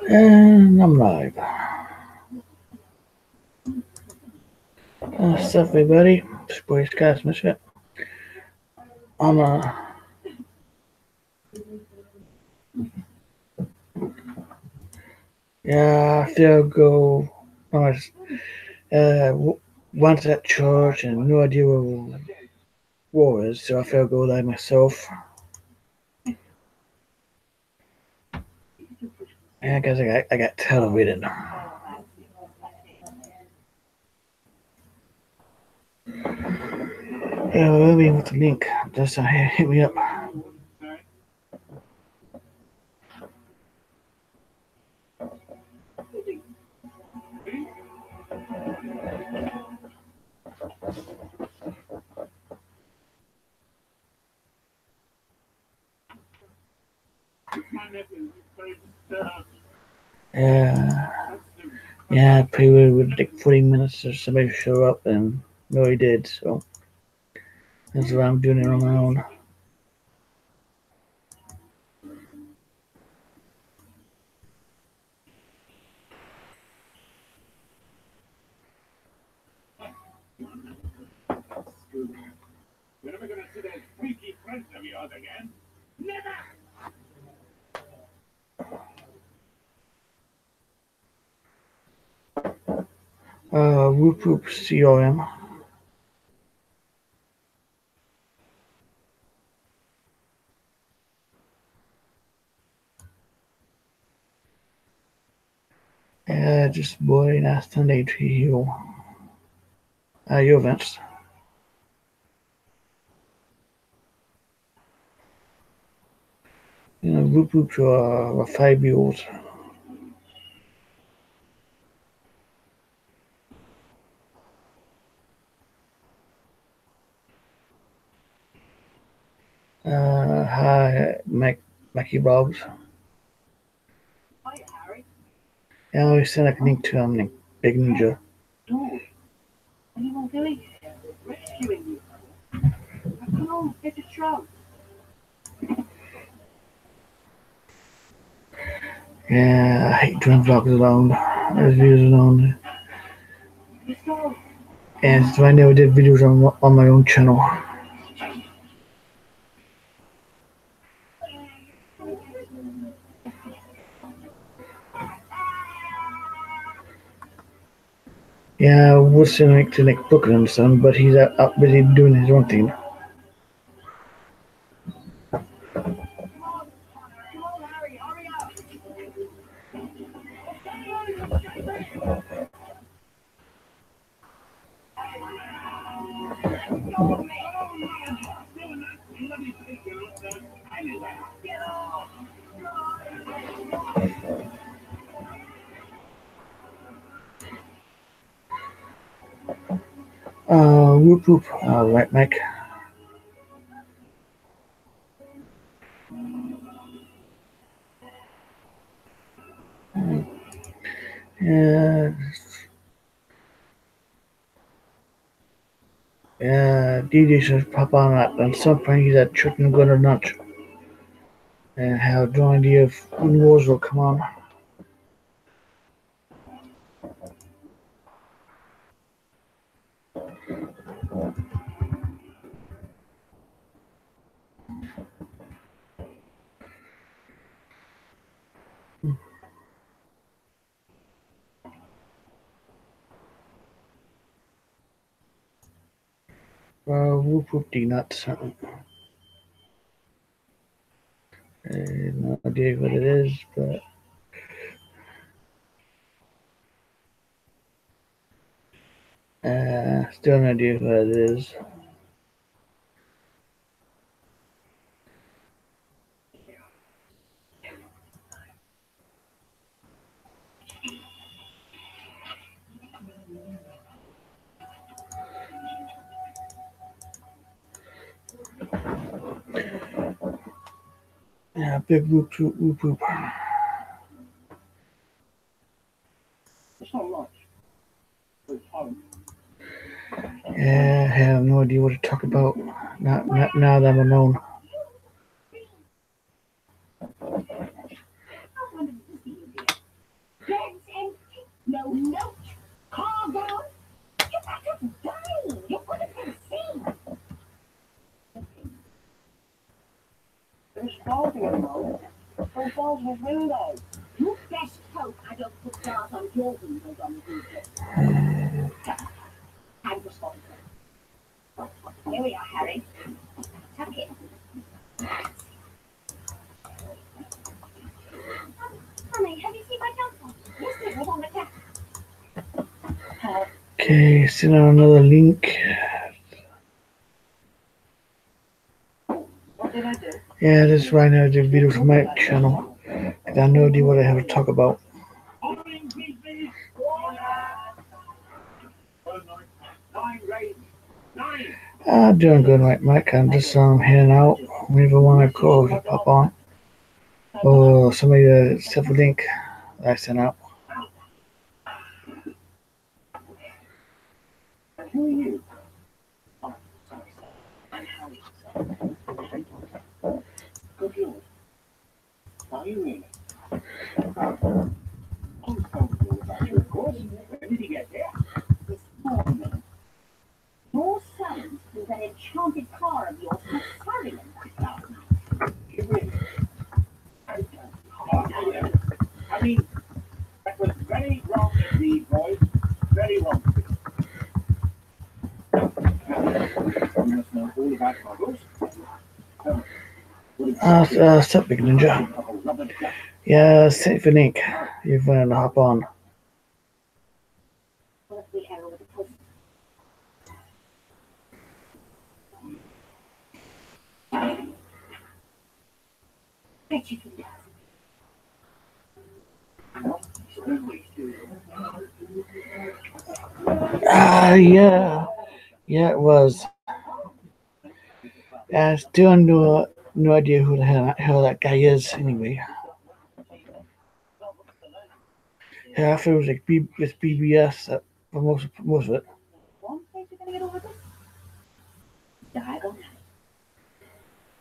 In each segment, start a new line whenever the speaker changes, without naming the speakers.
And I'm live. What's up, everybody? It's your boy Scott's Misfit. I feel go. I was once at church and no idea what was, so I feel go like myself. And I guess I got television. Yeah, we'll be with the link. Just hit me up. Yeah, probably would take 40 minutes or somebody show up, and no, he did. So that's why I'm doing it on my own.
You're never gonna see those freaky friends of yours again. Never!
Whoop whoop COM. Just boy, nice Sunday to you. Your events. Whoop whoop to 5-year-olds. Hi, Mackie Bobs.
Hi, Harry.
I always send a link to link Big Ninja.
Dude, what are you all doing here? Rescuing you. Come on, get a truck.
Yeah, I hate doing vlogs alone. Reviews alone. And so I never did videos on my own channel. Yeah, I was sending to Nick Brooklyn and son, but he's out busy doing his own thing. Whoop whoop. Right, Mike. Yeah, DJ says pop on at some point he's at church and go to lunch. And have no idea if wars will come on. Whoop whoop D nuts. No idea what it is, but still no idea what it is. Yeah, big whoop whoop whoop whoop.
It's not much. It's home.
Yeah, I have no idea what to talk about. Not now that I'm alone.
nothing at the moment. Those balls were windows. You best hope I don't put bars on your windows on the roof. Time for spotting. Here we are, Harry. Tuck in. Honey, have you seen my pencil? Yes, it was on the desk.
Okay, send out another link.
What did I do?
Yeah, this is right now the video from my channel. I have no idea what I have to talk about. Doing good, Mike. I'm just heading out. Whenever one I call, to pop on. Or somebody set a link that I sent out.
Who are you? Good Lord. Are you really? I'm comfortable about you, of course. When did he get there? This morning. Your son was an enchanted car of yours was carrying him last night. You really? I mean, that was very wrong indeed, boys. Very wrong. You must know all about muggles.
What's up, Big Ninja? Yeah, send for link. You're going to hop on. Yeah, it was. I still no idea who the hell that guy is anyway. Yeah, I thought it was like with BBS for most of it.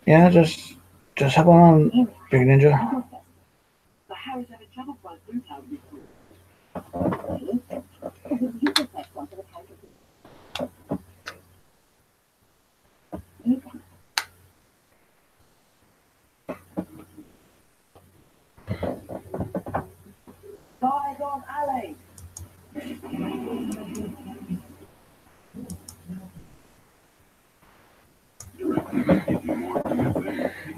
Yeah, just hop on, Big Ninja.
Bygone alley.
If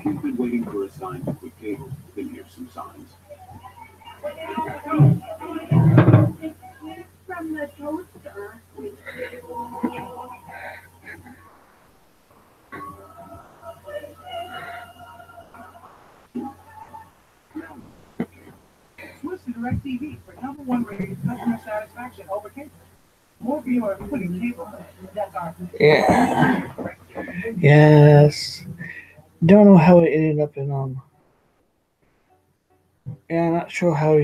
you've been waiting for a sign to quit cable, then here's some signs.
From the toaster.
Switch to DirecTV for #1 rated customer satisfaction over cable. More people are quitting cable. That's our
Yeah. Yes. Don't know how it ended up in Yeah, I'm not sure how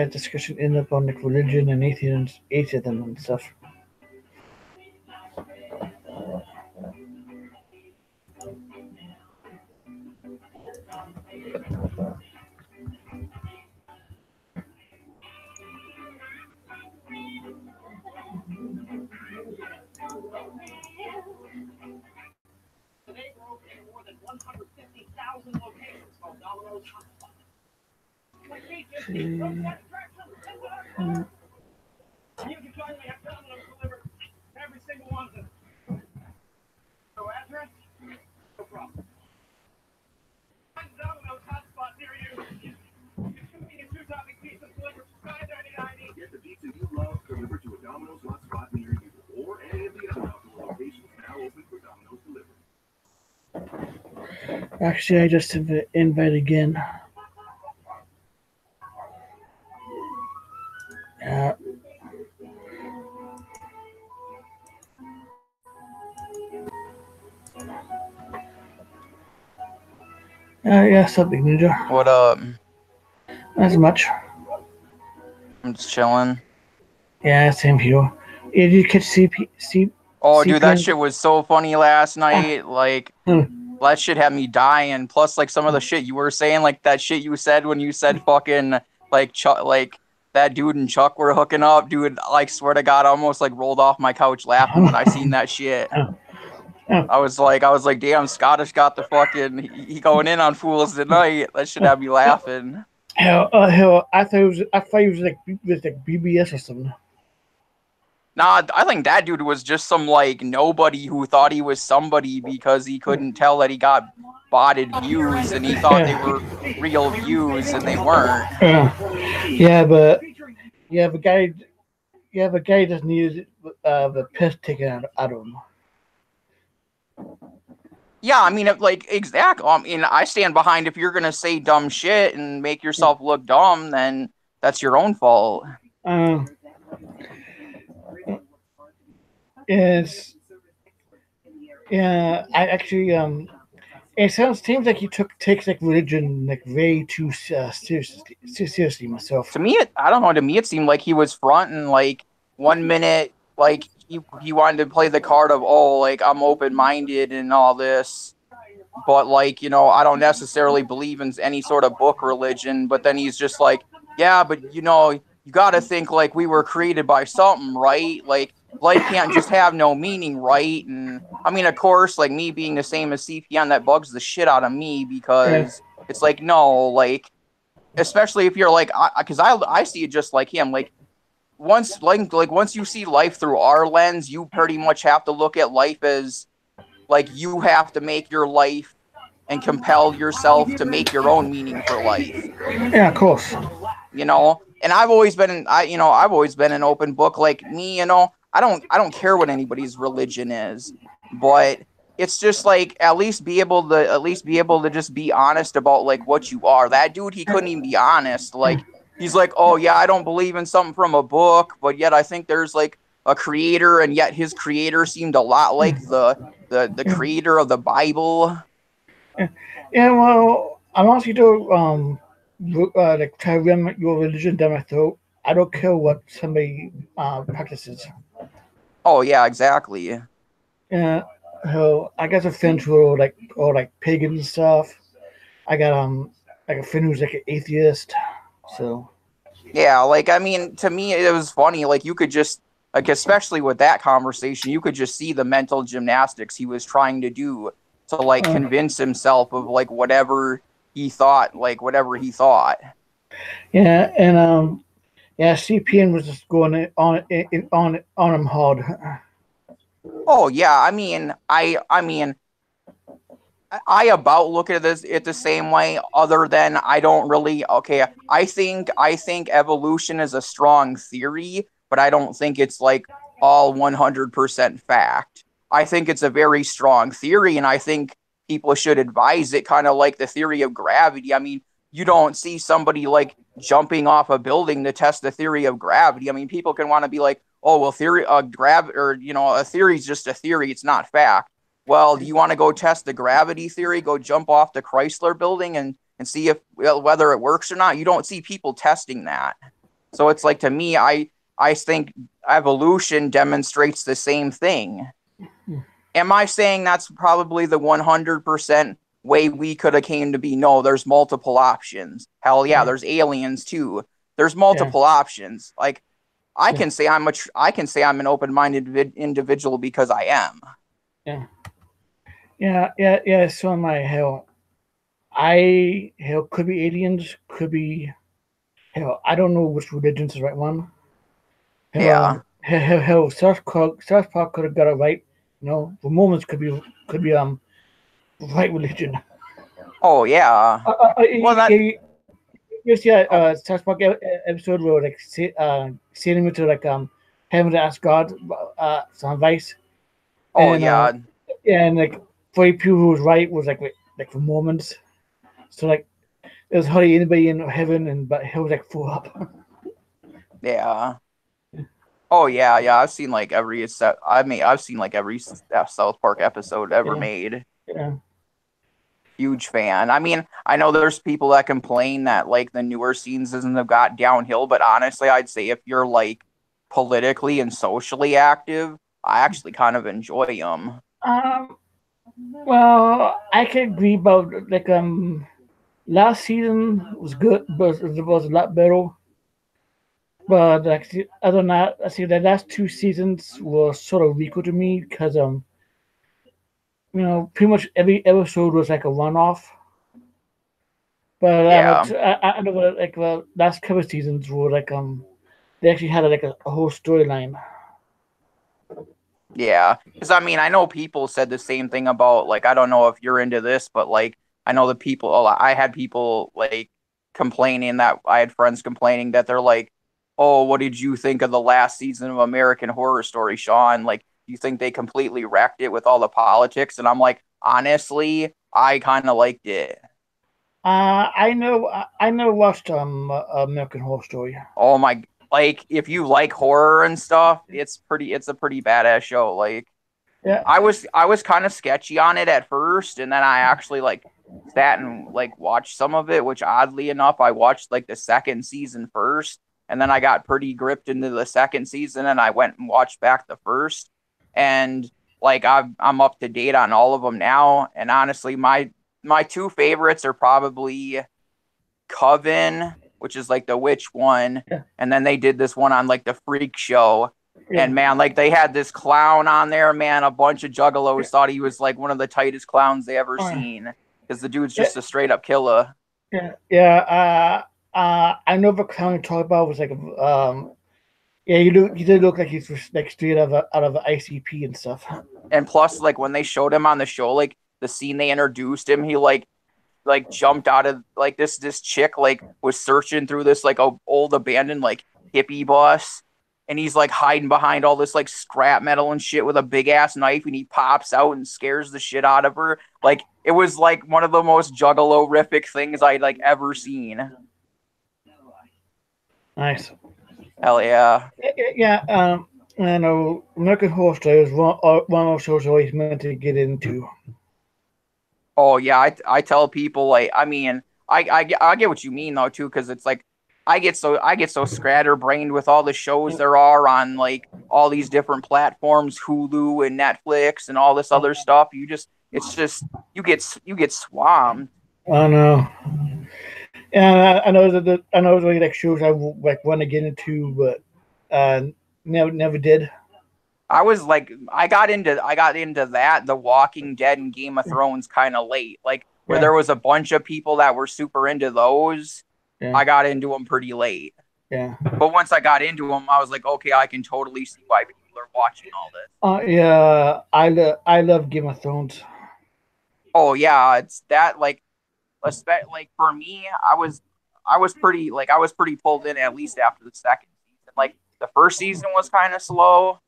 discussion ended up on like religion and atheism and stuff.
Today we're opening more than 150,000 locations called Domino's Hotspot. You can kindly have Domino's deliver every single one of them. No address? No problem. Find Domino's Hotspot near you. Get 2-topping pizza delivered for $5.99 each.
Get the pizza you love delivered to a Domino's hotspot near you, or any of the other outdoor locations now open for Domino's delivery.
Actually, I just invite again. Yeah. Yeah, something Ninja.
What up?
Not as much.
I'm just chilling.
Yeah, same here. Yeah, did you catch
Oh, dude, that shit was so funny last night. Like, that shit had me dying. Plus, like, some of the shit you were saying, like that shit you said when you said fucking, like, like, that dude and Chuck were hooking up. Dude, like, swear to God, I almost, like, rolled off my couch laughing when I seen that shit. I was like, damn, Scottish got the fucking he going in on Fools Tonight. That should have me laughing.
Hell, I thought it was like BBS or something.
Nah, I think that dude was just some like nobody who thought he was somebody because he couldn't tell that he got botted views and he thought they were real views and they weren't.
But guy just needed the piss taken out of him.
Yeah, I mean, exactly. I mean, I stand behind if you're gonna say dumb shit and make yourself look dumb, then that's your own fault.
Yes. Yeah, I actually it seems like he takes like religion like way too seriously myself.
To me, I don't know. To me, it seemed like he was fronting like 1 minute, like he wanted to play the card of like I'm open minded and all this, but like I don't necessarily believe in any sort of book religion. But then he's just like, yeah, but you got to think like we were created by something, right? Like life can't just have no meaning, right? And I mean, of course, like me being the same as CPN, that bugs the shit out of me because it's like, no, like, especially if you're like, because I see it just like him. Like once you see life through our lens, you pretty much have to look at life as like you have to make your life and compel yourself to make your own meaning for life.
Yeah, of course.
And I've always been an open book. Like me, I don't care what anybody's religion is, but it's just like at least be able to just be honest about like what you are. That dude, he couldn't even be honest. Like he's like, oh yeah, I don't believe in something from a book, but yet I think there's like a creator, and yet his creator seemed a lot like the creator of the Bible.
Yeah, well, I'm also to like try to ram your religion down my throat. I don't care what somebody practices.
Oh yeah, exactly.
Yeah, so I got some friends who are like pagan and stuff. I got like a friend who's like an atheist. So
yeah, like I mean, to me it was funny. Like you could just like, especially with that conversation, you could just see the mental gymnastics he was trying to do to like convince himself of like whatever he thought.
Yeah, and CPN was just going on him hard.
Oh yeah, I mean, I about look at it the same way, other than I don't really. Okay, I think evolution is a strong theory, but I don't think it's like all 100% fact. I think it's a very strong theory, and I think people should advise it, kind of like the theory of gravity. I mean, you don't see somebody like jumping off a building to test the theory of gravity. I mean, people can want to be like, oh, well, theory a theory is just a theory. It's not fact. Well, do you want to go test the gravity theory? Go jump off the Chrysler building and see whether it works or not. You don't see people testing that. So it's like, to me, I think evolution demonstrates the same thing. Am I saying that's probably the 100% way we could have came to be? No, there's multiple options. Hell yeah, there's aliens too. There's multiple options. Like I can say I'm an open-minded individual because I am.
Yeah. So am I. Could be aliens, could be I don't know which religion's the right one. South Park could have got it right. The Mormons could be right religion.
Oh yeah.
South Park episode where like sending me to like having to ask God some advice.
Oh
and,
yeah.
And like 40 people who was right was like the Mormons. So like it was hardly anybody in heaven, but he was like full up.
Yeah. Oh yeah. I've seen like every South Park episode ever made.
Yeah.
Huge fan. I mean, I know there's people that complain that like the newer seasons have got downhill, but honestly, I'd say if you're like politically and socially active, I actually kind of enjoy them.
Well, I can agree about like last season was good, but it was a lot better. But like other than that, I see the last two seasons were sort of weaker to me because pretty much every episode was like a one-off. But
Yeah.
I know like the last couple of seasons were like they actually had like a whole storyline.
Yeah, because I mean, I know people said the same thing about like I don't know if you're into this, but like I know the people. I had people like complaining that I had friends complaining that they're like, "Oh, what did you think of the last season of American Horror Story, Sean? Like, you think they completely wrecked it with all the politics?" And I'm like, honestly, I kind of liked it.
I never watched American Horror Story.
Oh my, like if you like horror and stuff, it's a pretty badass show. Like.
Yeah.
I was kind of sketchy on it at first, and then I actually like sat and like watched some of it, which oddly enough, I watched like the second season first, and then I got pretty gripped into the second season, and I went and watched back the first, and like I'm up to date on all of them now, and honestly, my two favorites are probably Coven, which is like the witch one,
Yeah.
and then they did this one on like the Freak Show.
Yeah.
And man, like they had this clown on there, man. A bunch of juggalos thought he was like one of the tightest clowns they ever seen because the dude's just a straight up killer.
Yeah. I know the clown you talk about was like yeah, he did look like he's like straight out of ICP and stuff.
And plus, like when they showed him on the show, like the scene they introduced him, he like jumped out of like this chick like was searching through this like old abandoned like hippie bus. And he's like hiding behind all this like scrap metal and shit with a big ass knife, and he pops out and scares the shit out of her. Like it was like one of the most juggalo-rific things I'd like ever seen.
Nice.
Hell yeah.
Yeah. I know American Horror Story is one of those shows I always meant to get into.
Oh yeah, I tell people like I mean I get what you mean though too, because it's like I get so scatterbrained with all the shows there are on like all these different platforms, Hulu and Netflix and all this other stuff. You get swamped.
I know. And I know that I know really like shows I like want to get into, but never did.
I got into that, The Walking Dead and Game of Thrones kind of late, like where there was a bunch of people that were super into those. Yeah. I got into them pretty late.
Yeah.
But once I got into them, I was like, okay, I can totally see why people are watching all this.
Yeah, I love Game of Thrones.
Oh yeah, it's that like for me, I was pretty pulled in at least after the second season. Like the first season was kind of slow.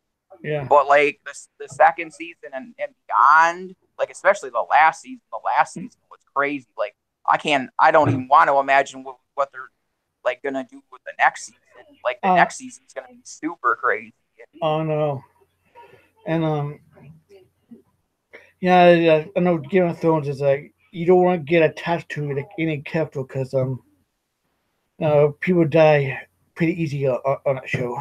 Yeah.
But like the second season and beyond, like especially the last season was crazy. Like I don't even want to imagine what they're like gonna do with the next season. Like the next season's gonna be super crazy.
Oh no. And yeah, I know Game of Thrones is like you don't want to get attached to like any character because people die pretty easy on that show.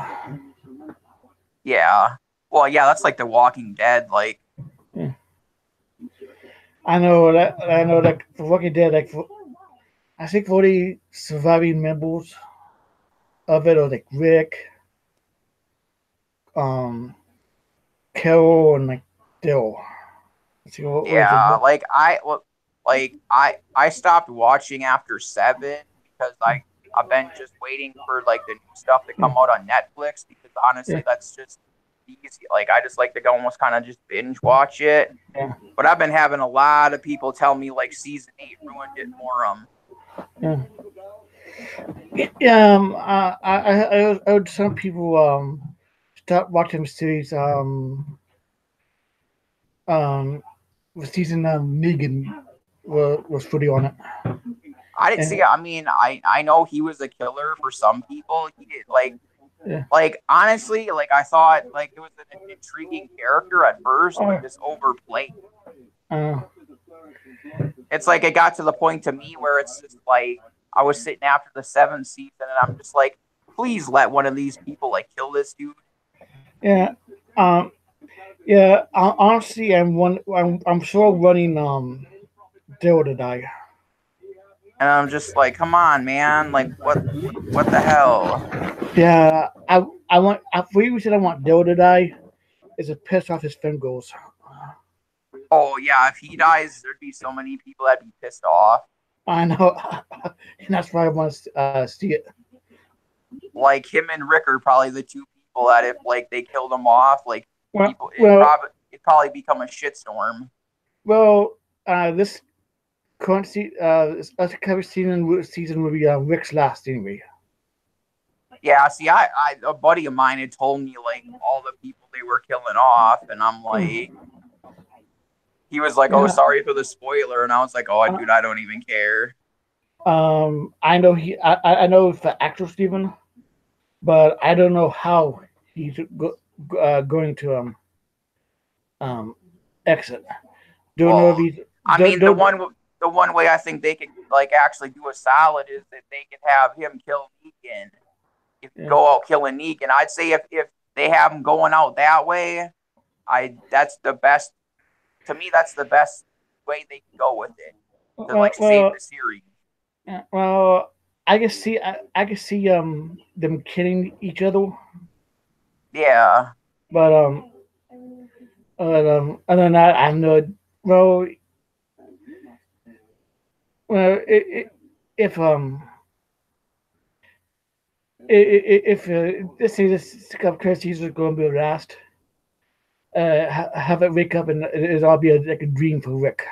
Yeah. Well, yeah, that's like The Walking Dead. Like,
yeah. I know that The Walking Dead. Like, I think for the surviving members of it are like Rick, Carol, and like Dill.
Yeah, like I stopped watching after 7 because I've been just waiting for like the new stuff to come out on Netflix because honestly that's just easy. Like I just like to go almost kind of just binge watch it.
Yeah. But
I've been having a lot of people tell me like season 8 ruined it for them.
Yeah. I heard some people start watching the series with season Negan was footy on it.
I didn't see it. I mean, I know he was a killer for some people. He did like honestly, like I thought like it was an intriguing character at first, but just overplayed. It's like it got to the point to me where it's just like I was sitting after the 7th season and I'm just like, please let one of these people like kill this dude.
Yeah. Yeah. Honestly, I'm sure running Daryl to die.
And I'm just like, come on, man! Like, what the hell?
Yeah, I want. For you said I want Daryl to die. Is to piss off his fingers.
Oh yeah, if he dies, there'd be so many people that'd be pissed off.
I know, and that's why I want to see it.
Like him and Rick are probably the two people that if like they killed him off, like people, it'd probably become a shitstorm.
Well, this current this upcoming season will be Rick's last anyway.
Yeah, see, a buddy of mine had told me like all the people they were killing off, and I'm like, he was like, "Oh, sorry for the spoiler," and I was like, "Oh, dude, I don't even care."
I know I know the actor Steven, but I don't know how he's going to exit. Don't know if he's.
I mean, the one way I think they could like actually do a solid is that they could have him kill Negan. Go out killing Negan. I'd say if they have him going out that way, that's the best. To me, that's the best way they can go with it to like save the series.
Well, I can see them killing each other.
Yeah.
But other than that, I'm not. Well, if let's say this Chris Caesar is going to be last, have it wake up and it'll all be like a dream for Rick.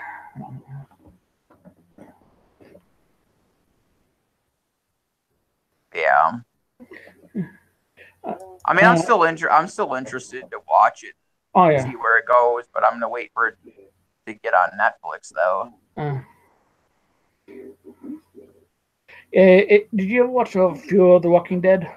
Yeah. I mean, I'm still interested to watch it.
Oh yeah.
See where it goes, but I'm gonna wait for it to get on Netflix though.
Did you ever watch a few of The Walking Dead?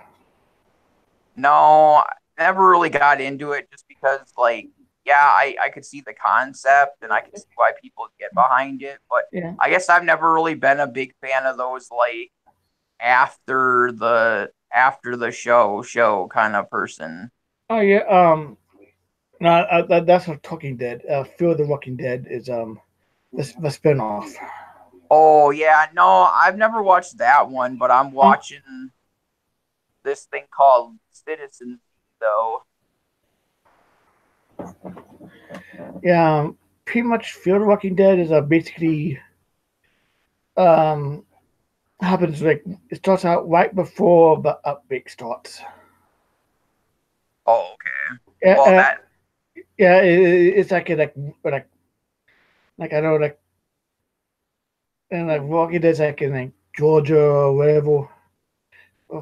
No, I never really got into it just because, like, yeah, I could see the concept and I could see why people get behind it, but I guess I've never really been a big fan of those, like, after the show kind of person.
Oh yeah, no, that's what Talking Dead. Fear of the Walking Dead is the spinoff.
Oh yeah, no, I've never watched that one, but I'm watching this thing called Citizens though.
Yeah, pretty much Fear the Walking Dead is basically happens like it starts out right before the outbreak starts.
Oh, okay.
Yeah, well, it's like I know like and like Walking Dead's like in like Georgia or wherever.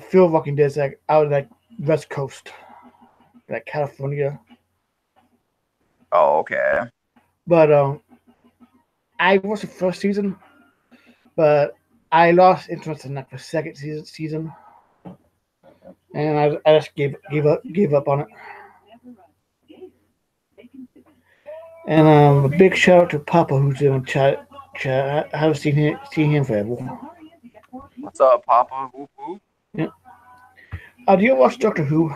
Fear Walking Dead's like out like West Coast, like California.
Oh, okay.
But I watched the first season, but I lost interest in like the second season, and I just gave up on it. And a big shout out to Papa who's in the chat. I haven't seen him forever.
What's up, Papa? Whoop, whoop.
Yeah. Do you watch Doctor Who?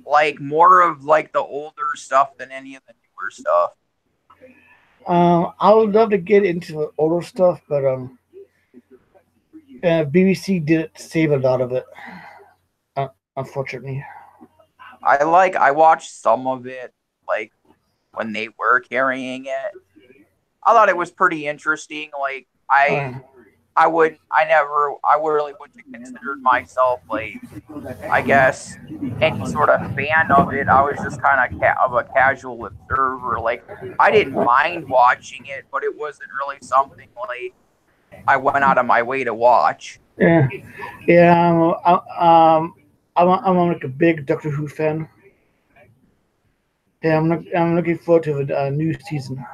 Like more of like the older stuff than any of the newer stuff.
I would love to get into the older stuff, but BBC didn't save a lot of it, unfortunately.
I watched some of it, like when they were carrying it. I thought it was pretty interesting. Like I really wouldn't have considered myself like, I guess, any sort of fan of it. I was just kind of a casual observer. Like I didn't mind watching it, but it wasn't really something like I went out of my way to watch.
Yeah. I'm like a big Doctor Who fan. Yeah, I'm looking forward to the new season.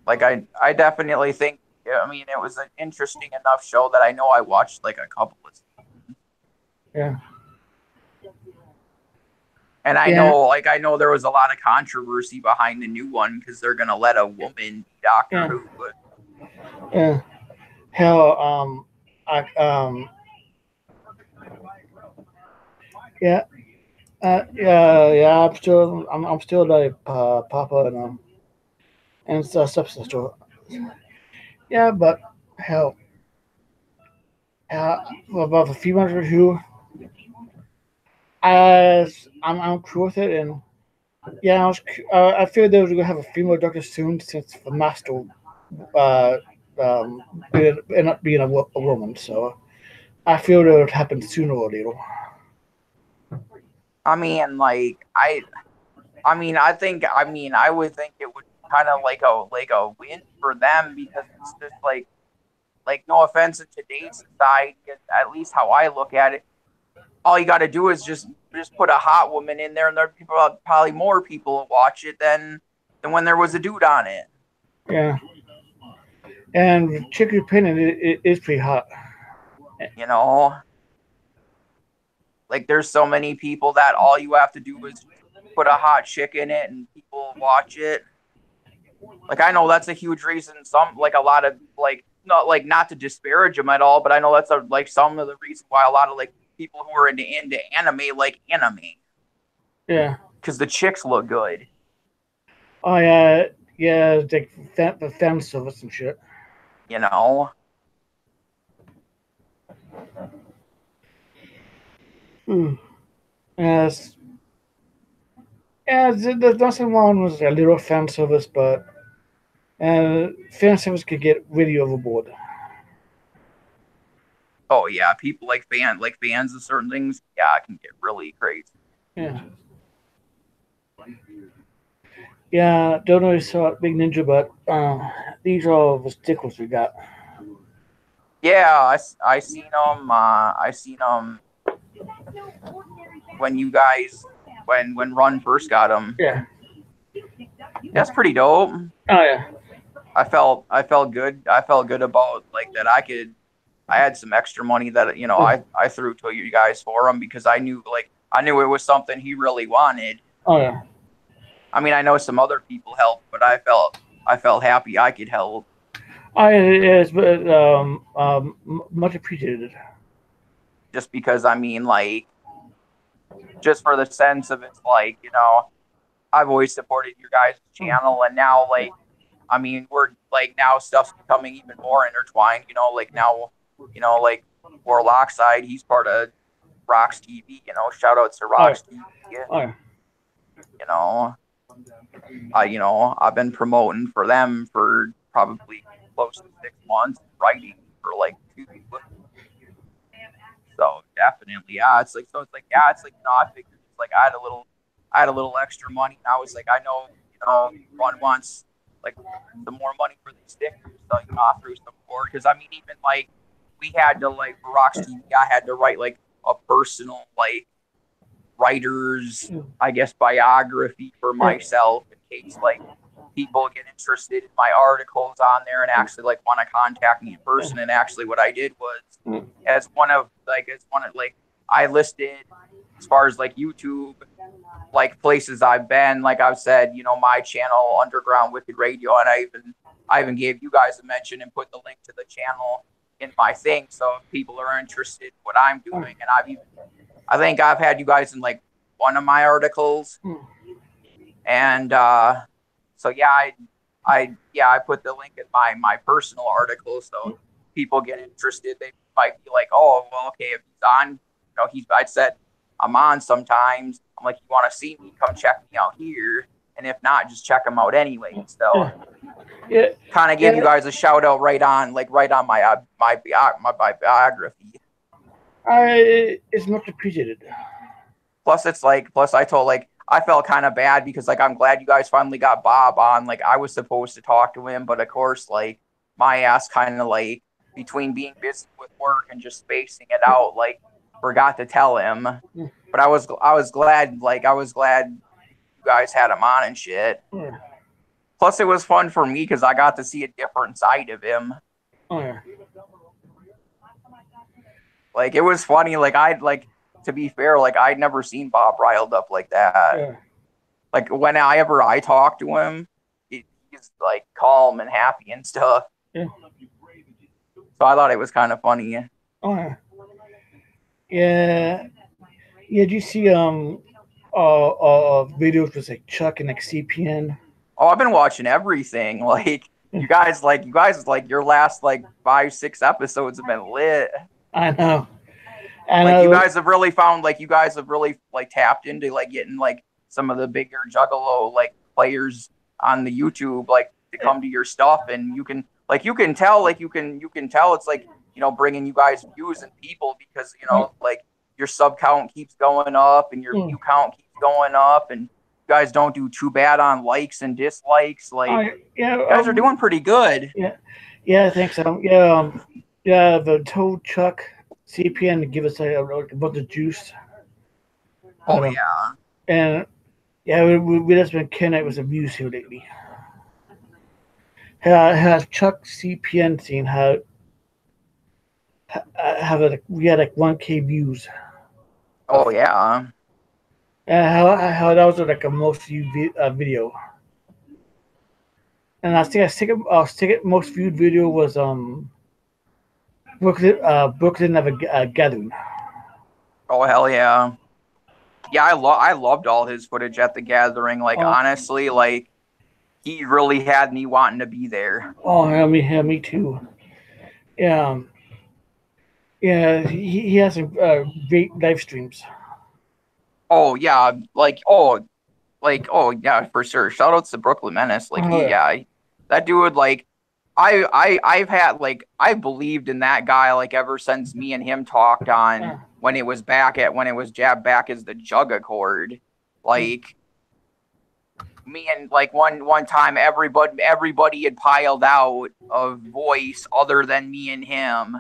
Like I definitely think. I mean, it was an interesting enough show that I know I watched like a couple of seasons.
Yeah.
And I know there was a lot of controversy behind the new one because they're gonna let a woman be Doctor Who. But...
Yeah. Hell, yeah. I'm still like Papa and stepsister. Yeah, but hell, about the females Who, I'm cool with it, and yeah, I feel they were gonna have a female doctor soon since the master uh ended up being a woman. So I feel that it would happen sooner or later.
I mean, like I mean, I would think it would be kind of like a win for them because it's just like no offense in today's society, at least how I look at it. All you got to do is just put a hot woman in there, and there are probably more people will watch it than when there was a dude on it.
Yeah, and chicken opinion it is pretty hot.
You know, like there's so many people that all you have to do is put a hot chick in it, and people watch it. Like I know that's a huge reason. Some like a lot of not to disparage them at all, but I know that's like some of the reasons why a lot of like people who are into anime like anime.
Yeah,
because the chicks look good.
Oh yeah, like the fan service and shit.
You know.
Yes. Yeah, there's nothing wrong with a little fan service, but fan service could get really overboard.
Oh yeah, people fans of certain things. Yeah, it can get really crazy.
Yeah. Yeah, don't know if you saw Big Ninja, but these are all the stickers we got.
Yeah, I seen them. I seen them when you guys when Run first got them.
Yeah.
That's pretty dope.
Oh yeah.
I felt good. I felt good about like that. I had some extra money that I threw to you guys for him because I knew it was something he really wanted.
Oh yeah.
I mean, I know some other people helped, but I felt happy I could help.
It's much appreciated.
Just because I mean, like, just for the sense of it's like I've always supported your guys' channel, and now like, I mean, we're like now stuff's becoming even more intertwined. Like now, like Warlockside, he's part of Rox TV. Shout out to Rox TV.
Oh yeah.
I've been promoting for them for probably close to 6 months, writing for like 2 weeks. So definitely, yeah. It's like I figured it's like I had a little extra money, and I was like, I know, Ron wants like some more money for these stickers, so I threw some more because I mean, even like we had to like for Rox TV, I had to write like a personal like writer's, I guess, biography for myself in case like people get interested in my articles on there and actually like want to contact me in person. And actually what I did was as one of I listed as far as like YouTube like places I've been, like I've said, my channel Underground Wicked Radio, and I even gave you guys a mention and put the link to the channel in my thing, so if people are interested in what I'm doing. And I think I've had you guys in like one of my articles. And so yeah, I put the link in my personal article, so people get interested. They might be like, oh well, okay, if he's on, I said I'm on sometimes. I'm like, you want to see me? Come check me out here. And if not, just check them out anyway. So
yeah.
Kind of give you guys a shout out right on my biography.
It's much appreciated.
Plus I told I felt kind of bad because like I'm glad you guys finally got Bob on. Like I was supposed to talk to him, but of course like my ass kind of like between being busy with work and just spacing it out, like forgot to tell him. But I was glad you guys had him on and shit.
Yeah.
Plus it was fun for me because I got to see a different side of him.
Oh yeah.
Like it was funny. Like to be fair, like I'd never seen Bob riled up like that.
Yeah.
Like whenever I talk to him, he's like calm and happy and stuff.
Yeah.
So I thought it was kind of funny.
Oh yeah. Yeah. Yeah. Did you see videos with like Chuck and like CPN?
Oh, I've been watching everything. Like you guys your last like 5-6 episodes have been lit.
I know. And
like you guys have really found, like you guys have really like tapped into like getting like some of the bigger Juggalo like players on the YouTube like to come to your stuff, and you can tell it's like, you know, bringing you guys views and people, because, you know, like your sub count keeps going up and your view count keeps going up, and you guys don't do too bad on likes and dislikes. Like you guys are doing pretty good.
Yeah, I think so. The told Chuck CPN to give us a bunch of juice.
Oh yeah.
And yeah, we just been killing it with the views here lately. Has Chuck CPN seen how we had like 1K views?
Oh yeah.
And how that was like a most viewed video. And I think most viewed video was Brooklyn have a gathering.
Oh hell yeah. Yeah, I loved all his footage at the gathering. Like honestly, like he really had me wanting to be there.
Oh yeah, me too. Yeah. Yeah, he has some great live streams.
Oh yeah, yeah, for sure. Shout outs to Brooklyn Menace. Like that dude, like I've had like I believed in that guy like ever since me and him talked on when it was back as the Jug Accord. Like me and like one time everybody had piled out of voice other than me and him,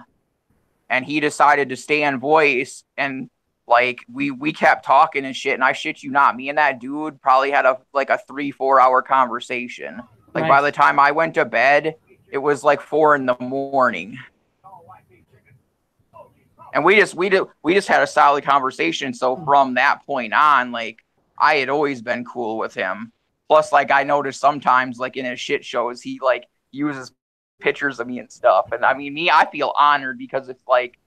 and he decided to stay on voice, and like we kept talking and shit, and I shit you not, me and that dude probably had a 3-4 hour conversation. Like
nice.
By the time I went to bed, it was like 4 a.m. And we just had a solid conversation. So from that point on, like I had always been cool with him. Plus, like I noticed sometimes like in his shit shows, he like uses pictures of me and stuff. And I mean, I feel honored, because it's like,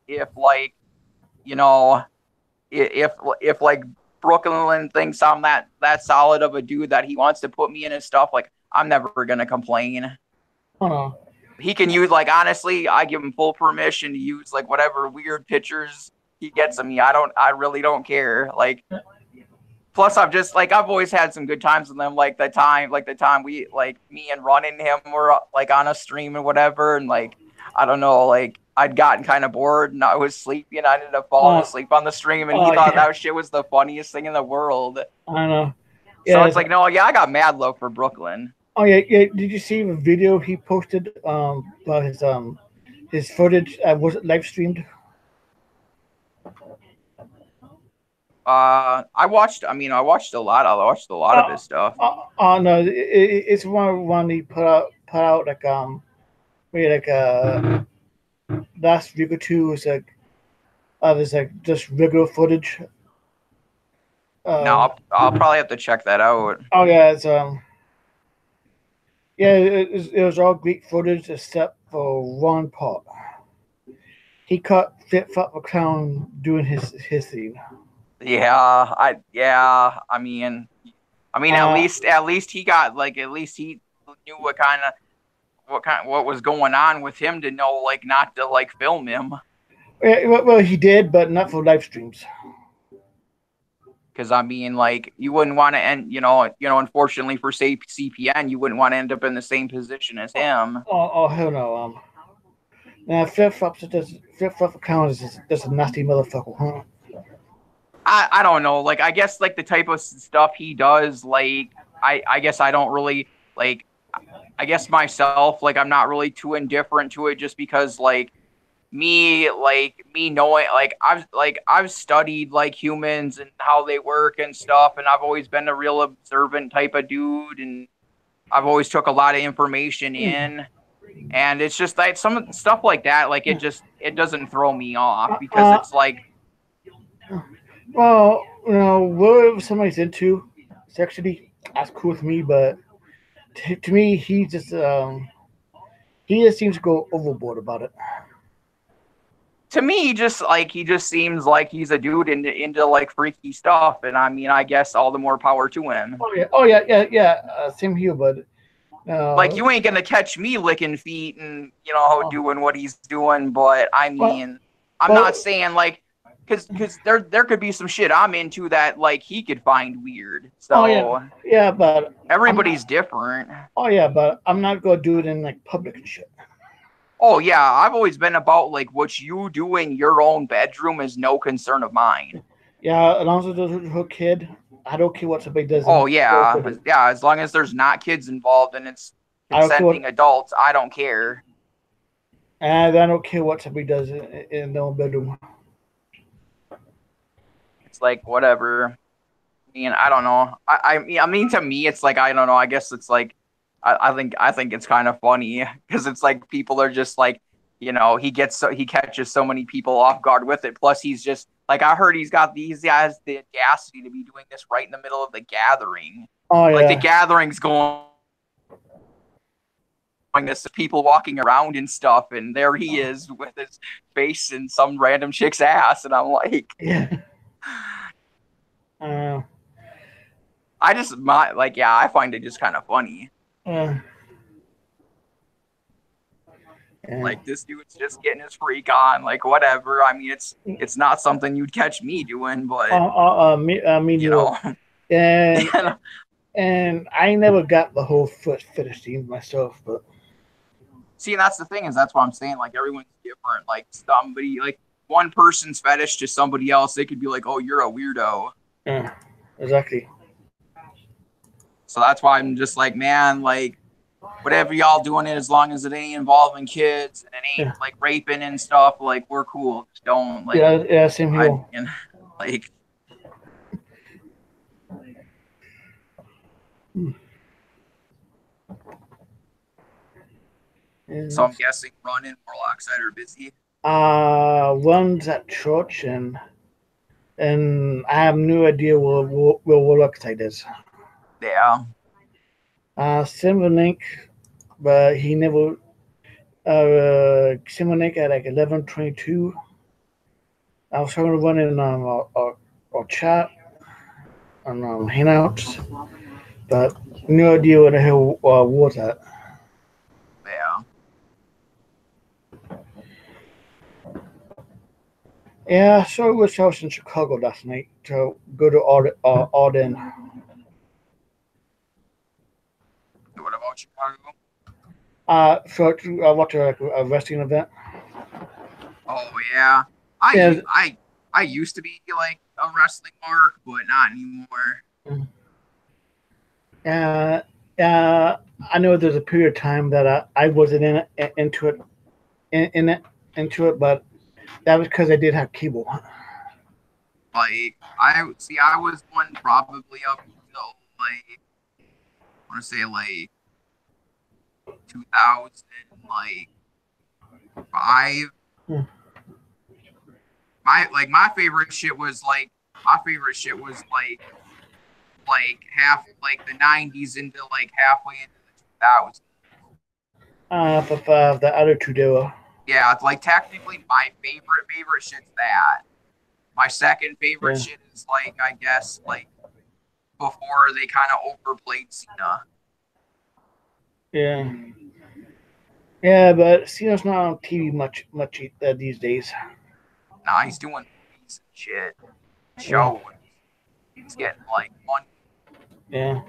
if like, you know, if like Brooklyn thinks I'm that solid of a dude that he wants to put me in his stuff, like I'm never gonna complain. He can use, like, honestly, I give him full permission to use like whatever weird pictures he gets of me. I really don't care. Like, plus I've always had some good times with them. Like the time we, like, me and Ron and him were like on a stream and whatever, and like I don't know, like I'd gotten kind of bored and I was sleepy, and I ended up falling asleep on the stream, and he thought that shit was the funniest thing in the world.
I know.
Yeah, so it's like, no, yeah, I got mad love for Brooklyn.
Oh yeah. Did you see the video he posted about his footage? Was it live streamed?
I watched a lot of his stuff.
No, it's one he put out like maybe like last week or two. It's like there's like just regular footage.
No, I'll probably have to check that out.
Oh yeah, it's it was all great footage except for one part. He caught Flip Flop the Clown doing his thing.
I mean, at least he got, like, at least he knew what was going on with him to know, like, not to like film him.
Yeah, well, he did, but not for live streams.
Because I mean, like, you wouldn't want to end, unfortunately for say CPN, you wouldn't want to end up in the same position as him.
Oh hell no. Now Flip Flop account is just a nasty motherfucker, huh?
I don't know. Like, I guess like the type of stuff he does, like I guess I don't really like. I guess myself, like, I'm not really too indifferent to it, just because like me knowing, I've studied like humans and how they work and stuff, and I've always been a real observant type of dude, and I've always took a lot of information in, and it's just like some stuff like that, like it doesn't throw me off, because it's like,
well, whatever somebody's into sexually, that's cool with me, but to me, he just seems to go overboard about it.
To me, he just seems like he's a dude into like freaky stuff, and I mean, I guess all the more power to him.
Oh yeah. Same here, but
like, you ain't gonna catch me licking feet and doing what he's doing. But I mean, I'm not saying like because there could be some shit I'm into that like he could find weird. So
Oh yeah, but
everybody's different.
Oh yeah, but I'm not gonna do it in like public and shit.
Oh yeah, I've always been about like what you do in your own bedroom is no concern of mine.
Yeah, as long as there's her kid, I don't care what somebody does.
Oh yeah, as long as there's not kids involved and it's consenting adults, I don't care.
And I don't care what somebody does in their own bedroom.
It's like whatever. I mean, I don't know. I mean, to me, it's like I don't know. I guess it's like I think it's kind of funny because it's like people are just like, you know, he catches so many people off guard with it. Plus, he's just like I heard he has the audacity to be doing this right in the middle of the gathering.
Oh yeah,
like the gathering's going. This people walking around and stuff, and there he is with his face in some random chick's ass, and I'm like,
yeah.
I find it just kind of funny. Like this dude's just getting his freak on, like whatever. I mean, it's not something you'd catch me doing, but
me
you know,
and I never got the whole fetish thing myself, but.
See, and that's the thing that's what I'm saying. Like everyone's different. Like somebody, like one person's fetish to somebody else, they could be like, "Oh, you're a weirdo."
Yeah, exactly.
So that's why I'm just like, man, like whatever y'all doing it, as long as it ain't involving kids and it ain't like raping and stuff, like we're cool. Just don't like.
Yeah, same here.
Like. So I'm guessing Ron and Warlockside are busy.
One's at church and I have no idea where Warlockside is.
Yeah.
Simmerlink, but he never. Simmerlink at like 11:22. I was trying to run in our chat on Hangouts, but no idea where the hell was that.
Yeah.
Yeah, so it was I was in Chicago last night to go to Auden.
What about Chicago?
So I watched a wrestling event.
Oh yeah. I used to be like a wrestling mark, but not anymore.
I know there's a period of time that I wasn't into it, but that was because I did have cable.
Like I was one probably up until like I want to say like 2005. My favorite shit was like half like the 90s into like halfway into the 2000s.
For the other two duo.
Yeah, it's like technically my favorite shit's that. My second favorite shit is like I guess like before they kind of overplayed Cena.
Yeah. Yeah, but Cena's not on TV much these days.
Nah, he's doing movies and shit. Shows. He's getting like money.
Yeah.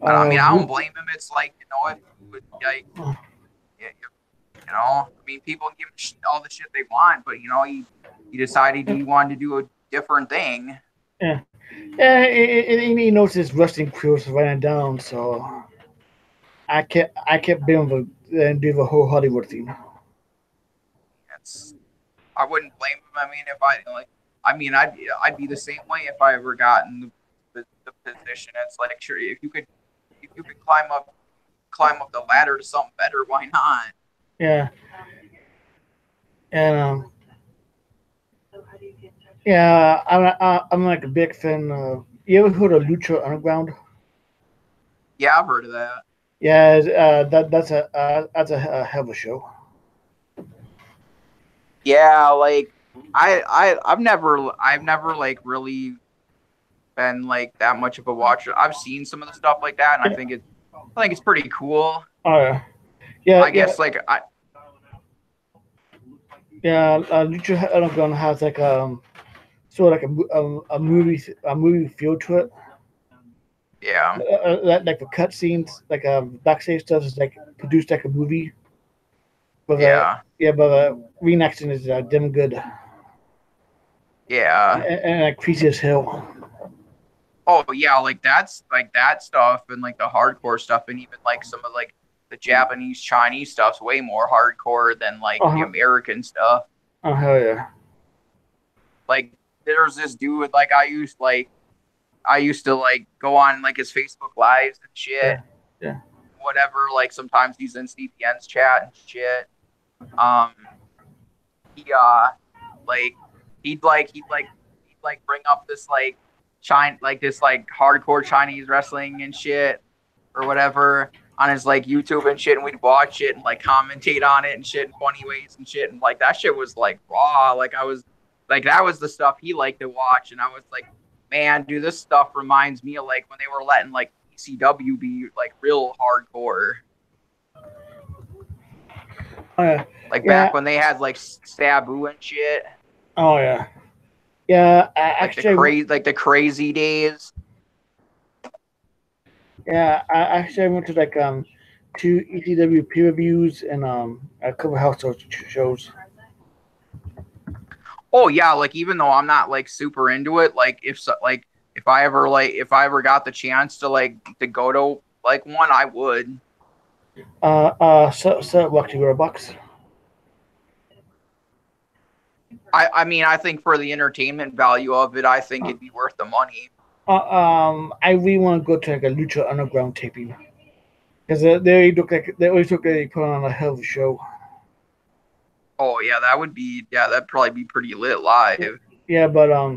I mean, I don't blame him. It's like, you know, you know, I mean, people can give him all the shit they want, but you know, he decided he wanted to do a different thing.
Yeah. Yeah, he knows his wrestling crew is running down, so I kept being able to do the whole Hollywood thing.
I wouldn't blame him. I mean, I'd be the same way if I ever got in the position. It's like, sure, if you could climb up the ladder to something better, why not?
Yeah. And yeah, I'm like a big fan of. You ever heard of Lucha Underground?
Yeah, I've heard of that.
Yeah, that's a hell of a show.
Yeah, like I've never like really been like that much of a watcher. I've seen some of the stuff like that, and I think it's pretty cool.
Oh yeah. Yeah.
I guess like
Yeah, Lucha Underground has like sort of like a movie feel to it.
Yeah.
Like the cutscenes, like backstage stuff is like produced like a movie. But
Yeah.
but reenacting is damn good
Yeah.
and like creasy as hell.
Oh yeah, like that stuff and like the hardcore stuff and even like some of like the Japanese Chinese stuff's way more hardcore than like the
Uh-huh.
American stuff.
Oh hell yeah!
Like there's this dude like I used to like go on like his Facebook lives and shit,
Yeah, yeah.
whatever. Like sometimes he's in CPN's chat and shit. Um, he like he'd like bring up this like this like hardcore Chinese wrestling and shit or whatever on his like YouTube and shit, and we'd watch it and like commentate on it and shit in funny ways and shit, and like that shit was like raw. Like I was like that was the stuff he liked to watch, and I was like, man, dude, this stuff reminds me of like when they were letting like ECW be like real hardcore.
Oh yeah.
Like
Yeah.
back when they had like Sabu and shit.
Oh yeah. Yeah.
Like the crazy days.
Yeah. I went to like 2 ECW peer reviews and a couple house shows.
Oh yeah, like even though I'm not like super into it, like if I ever got the chance to like to go to like one, I would.
So what $200?
I mean, I think for the entertainment value of it, I think it'd be worth the money.
I really want to go to like a Lucha Underground taping because they always look like they put on a hell of a show.
Oh yeah, that'd probably be pretty lit live.
Yeah, but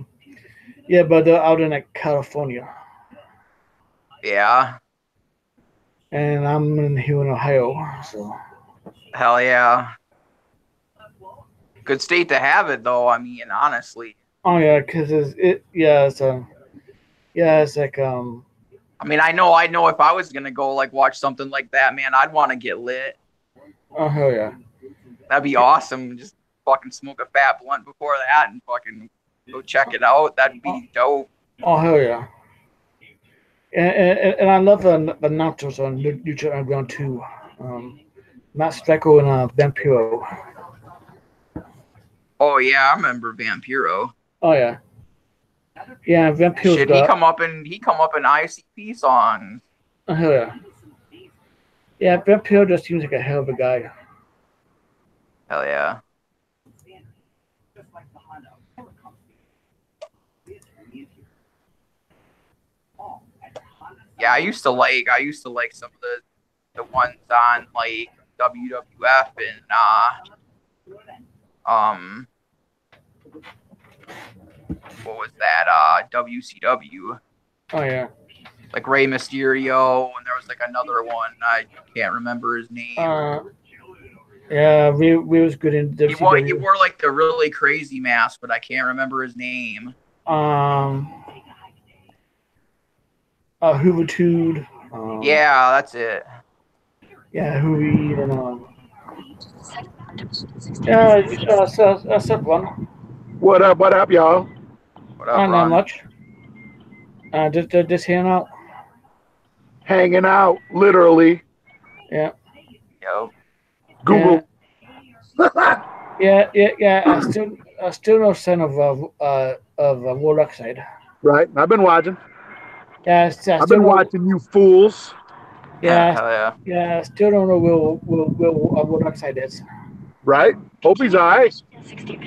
they're out in like California.
Yeah.
And I'm here in Ohio, so.
Hell yeah. Good state to have it though. I mean, honestly.
Oh yeah, because it's like
I mean, I know if I was gonna go like watch something like that, man, I'd want to get lit.
Oh hell yeah.
That'd be awesome. Just fucking smoke a fat blunt before that and fucking go check it out. That'd be dope.
Oh hell yeah. And I love the announcers on Lucha Underground too. Matt Stryko and Vampiro.
Oh yeah, I remember Vampiro.
Oh yeah. Yeah, Vampiro.
Shit, he come up in ICP songs.
Oh hell yeah. Yeah, Vampiro just seems like a hell of a guy.
Hell yeah. Yeah, I used to like some of the ones on like WWF and what was that? WCW.
Oh yeah.
Like Rey Mysterio, and there was like another one. I can't remember his name.
Yeah, we was good in WCW.
He wore like the really crazy mask, but I can't remember his name.
Hoovertude.
Yeah, that's it.
Yeah, Hoovy and that's one.
What up, y'all?
What up,
Not much. Just hanging out.
Hanging out, literally.
Yeah.
Yo.
Google.
Yeah. I still no sign of World Oxide.
Right. I've been watching.
Yeah,
I've been watching you fools.
Yeah. Yeah. Still don't know where World Oxide is.
Right. Hope he's all right.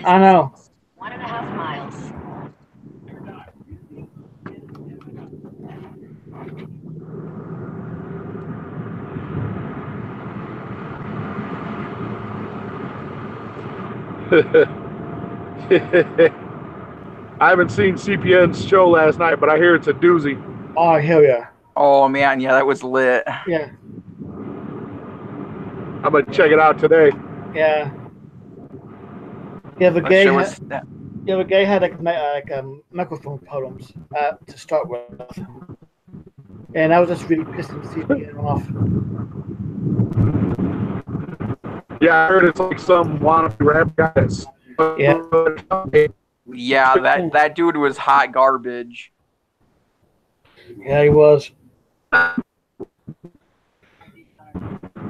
I know.
1.5 miles.
I haven't seen CPN's show last night, but I hear it's a doozy.
Oh hell yeah!
Oh man, yeah, that was lit.
Yeah.
I'm gonna check it out today.
Yeah. Yeah, the guy had like microphone problems to start with, and I was just really pissing CPN off.
Yeah, I heard it's like some wannabe rap guys.
Yeah.
Yeah, that dude was hot garbage.
Yeah, he was.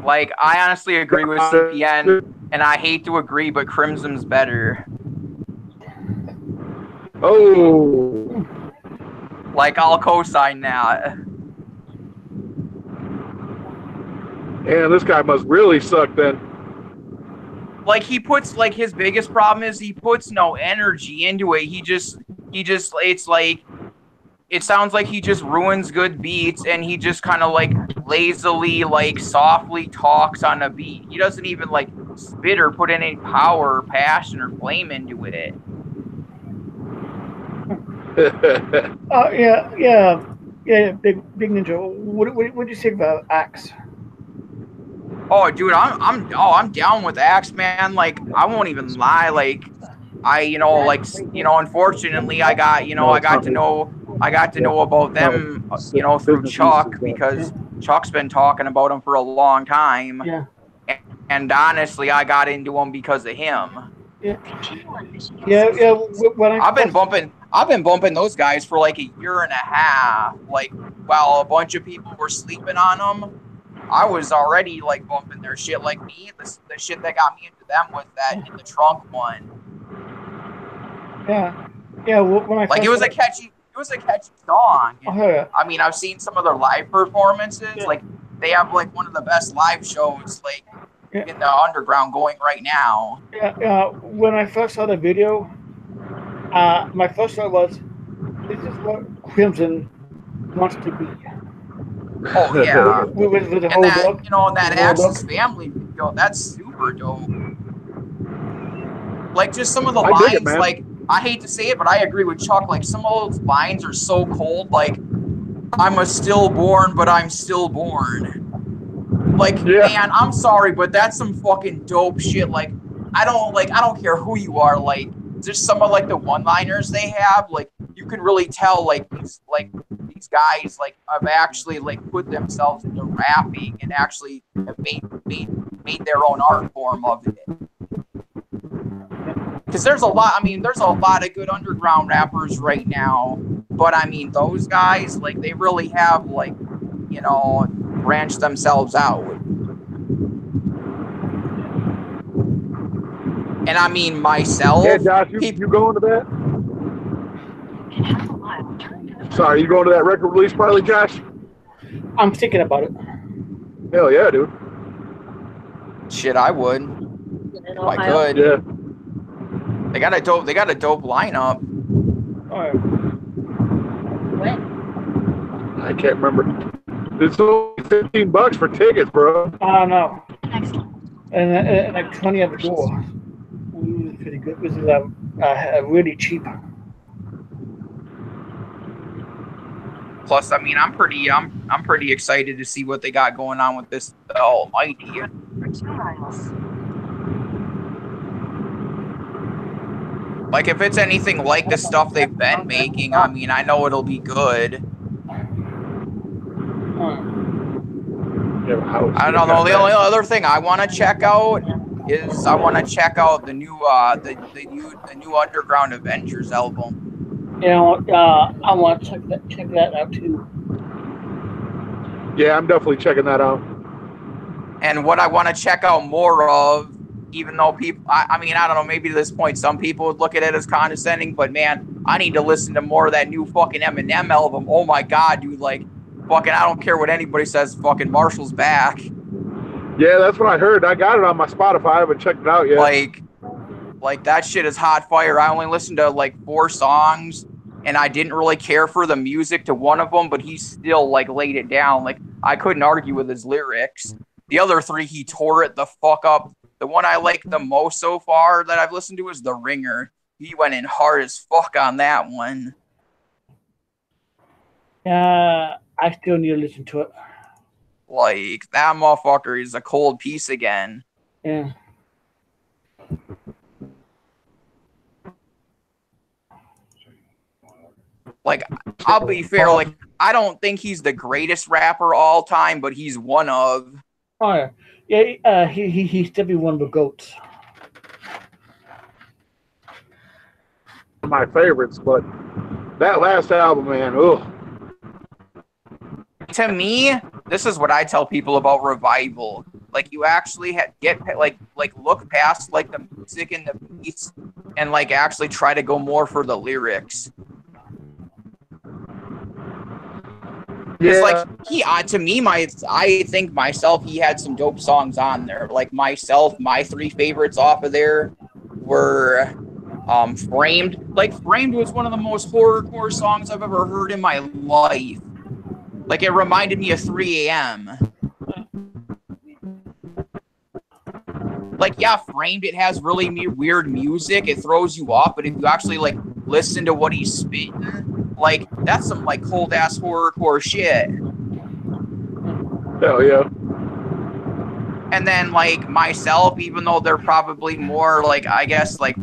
Like, I honestly agree with CPN, and I hate to agree, but Crimson's better.
Oh.
Like, I'll co-sign that.
And this guy must really suck then.
Like, he puts, like, his biggest problem is he puts no energy into it. He just, it's like, it sounds like he just ruins good beats, and he just kind of, like, lazily, like, softly talks on a beat. He doesn't even, like, spit or put any power or passion or flame into it.
Yeah, big Ninja. What do you think about Axe?
Oh, dude, I'm down with Axe, man. Like, I won't even lie. Like, unfortunately, I got to know about them, through Chuck, because Chuck's been talking about them for a long time.
Yeah.
And honestly, I got into them because of him.
Yeah.
I've been bumping those guys for like a year and a half. Like, while a bunch of people were sleeping on them, I was already like bumping their shit. Like me, the shit that got me into them was that In the Trunk one.
Yeah. When I
like, it was a catchy song.
Oh, yeah.
I mean, I've seen some of their live performances.
Yeah.
Like, they have like one of the best live shows like in the underground going right now.
Yeah. When I first saw the video, my first thought was, "This is what Crimson wants to be."
Oh yeah.
with the
and
whole
that
look.
and that Axe's Family video, that's super dope. Like, just some of the lines, like, I hate to say it, but I agree with Chuck. Like, some of those lines are so cold. Like, I'm a stillborn, but I'm stillborn. Like, man, I'm sorry, but that's some fucking dope shit. Like, I don't care who you are. Like, just some of like the one-liners they have. Like, you can really tell like these guys like have actually like put themselves into rapping and actually have made their own art form of it. Because there's a lot of good underground rappers right now, but I mean, those guys, like, they really have, like, branched themselves out. And I mean, myself.
Yeah, Josh, you going to that? Sorry, you going to that record release party, Josh?
I'm thinking about it.
Hell yeah, dude.
Shit, I would. If I could.
Yeah.
They got a dope lineup.
When?
I can't remember. It's only $15 for tickets, bro.
I don't know. And like 20 at the door. Ooh, pretty good. This is really cheap.
Plus, I mean, I'm pretty excited to see what they got going on with this Almighty.
For 2 miles.
Like, if it's anything like the stuff they've been making, I mean, I know it'll be good. I don't know. The only other thing I want to check out is the new Underground Adventures album.
Yeah, I want to check that out too.
Yeah, I'm definitely checking that out.
And what I want to check out more of, even though people, I mean, I don't know, maybe to this point some people would look at it as condescending, but man, I need to listen to more of that new fucking Eminem album. Oh my god, dude, like, fucking, I don't care what anybody says, fucking Marshall's back.
Yeah, that's what I heard. I got it on my Spotify. I haven't checked it out yet.
Like that shit is hot fire. I only listened to like 4 songs, and I didn't really care for the music to one of them, but he still like laid it down. Like, I couldn't argue with his lyrics. The other 3, he tore it the fuck up. The one I like the most so far that I've listened to is The Ringer. He went in hard as fuck on that one.
I still need to listen to it.
Like, that motherfucker is a cold piece again.
Yeah.
Like, I'll be fair, like, I don't think he's the greatest rapper all time, but he's one of.
Oh, yeah. Yeah, he's definitely one of the goats.
My favorites, but that last album, man, ugh.
To me, this is what I tell people about Revival. Like, you actually look past like the music and the beats, and like actually try to go more for the lyrics. Because like to me, I think myself, he had some dope songs on there. Like myself, my three favorites off of there were Framed. Like Framed was one of the most horrorcore songs I've ever heard in my life. Like it reminded me of 3 a.m. Like, yeah, Framed, it has really weird music. It throws you off, but if you actually like listen to what he's spitting, like that's some like cold ass horrorcore shit.
Hell yeah.
And then like myself, even though they're probably more like, I guess, like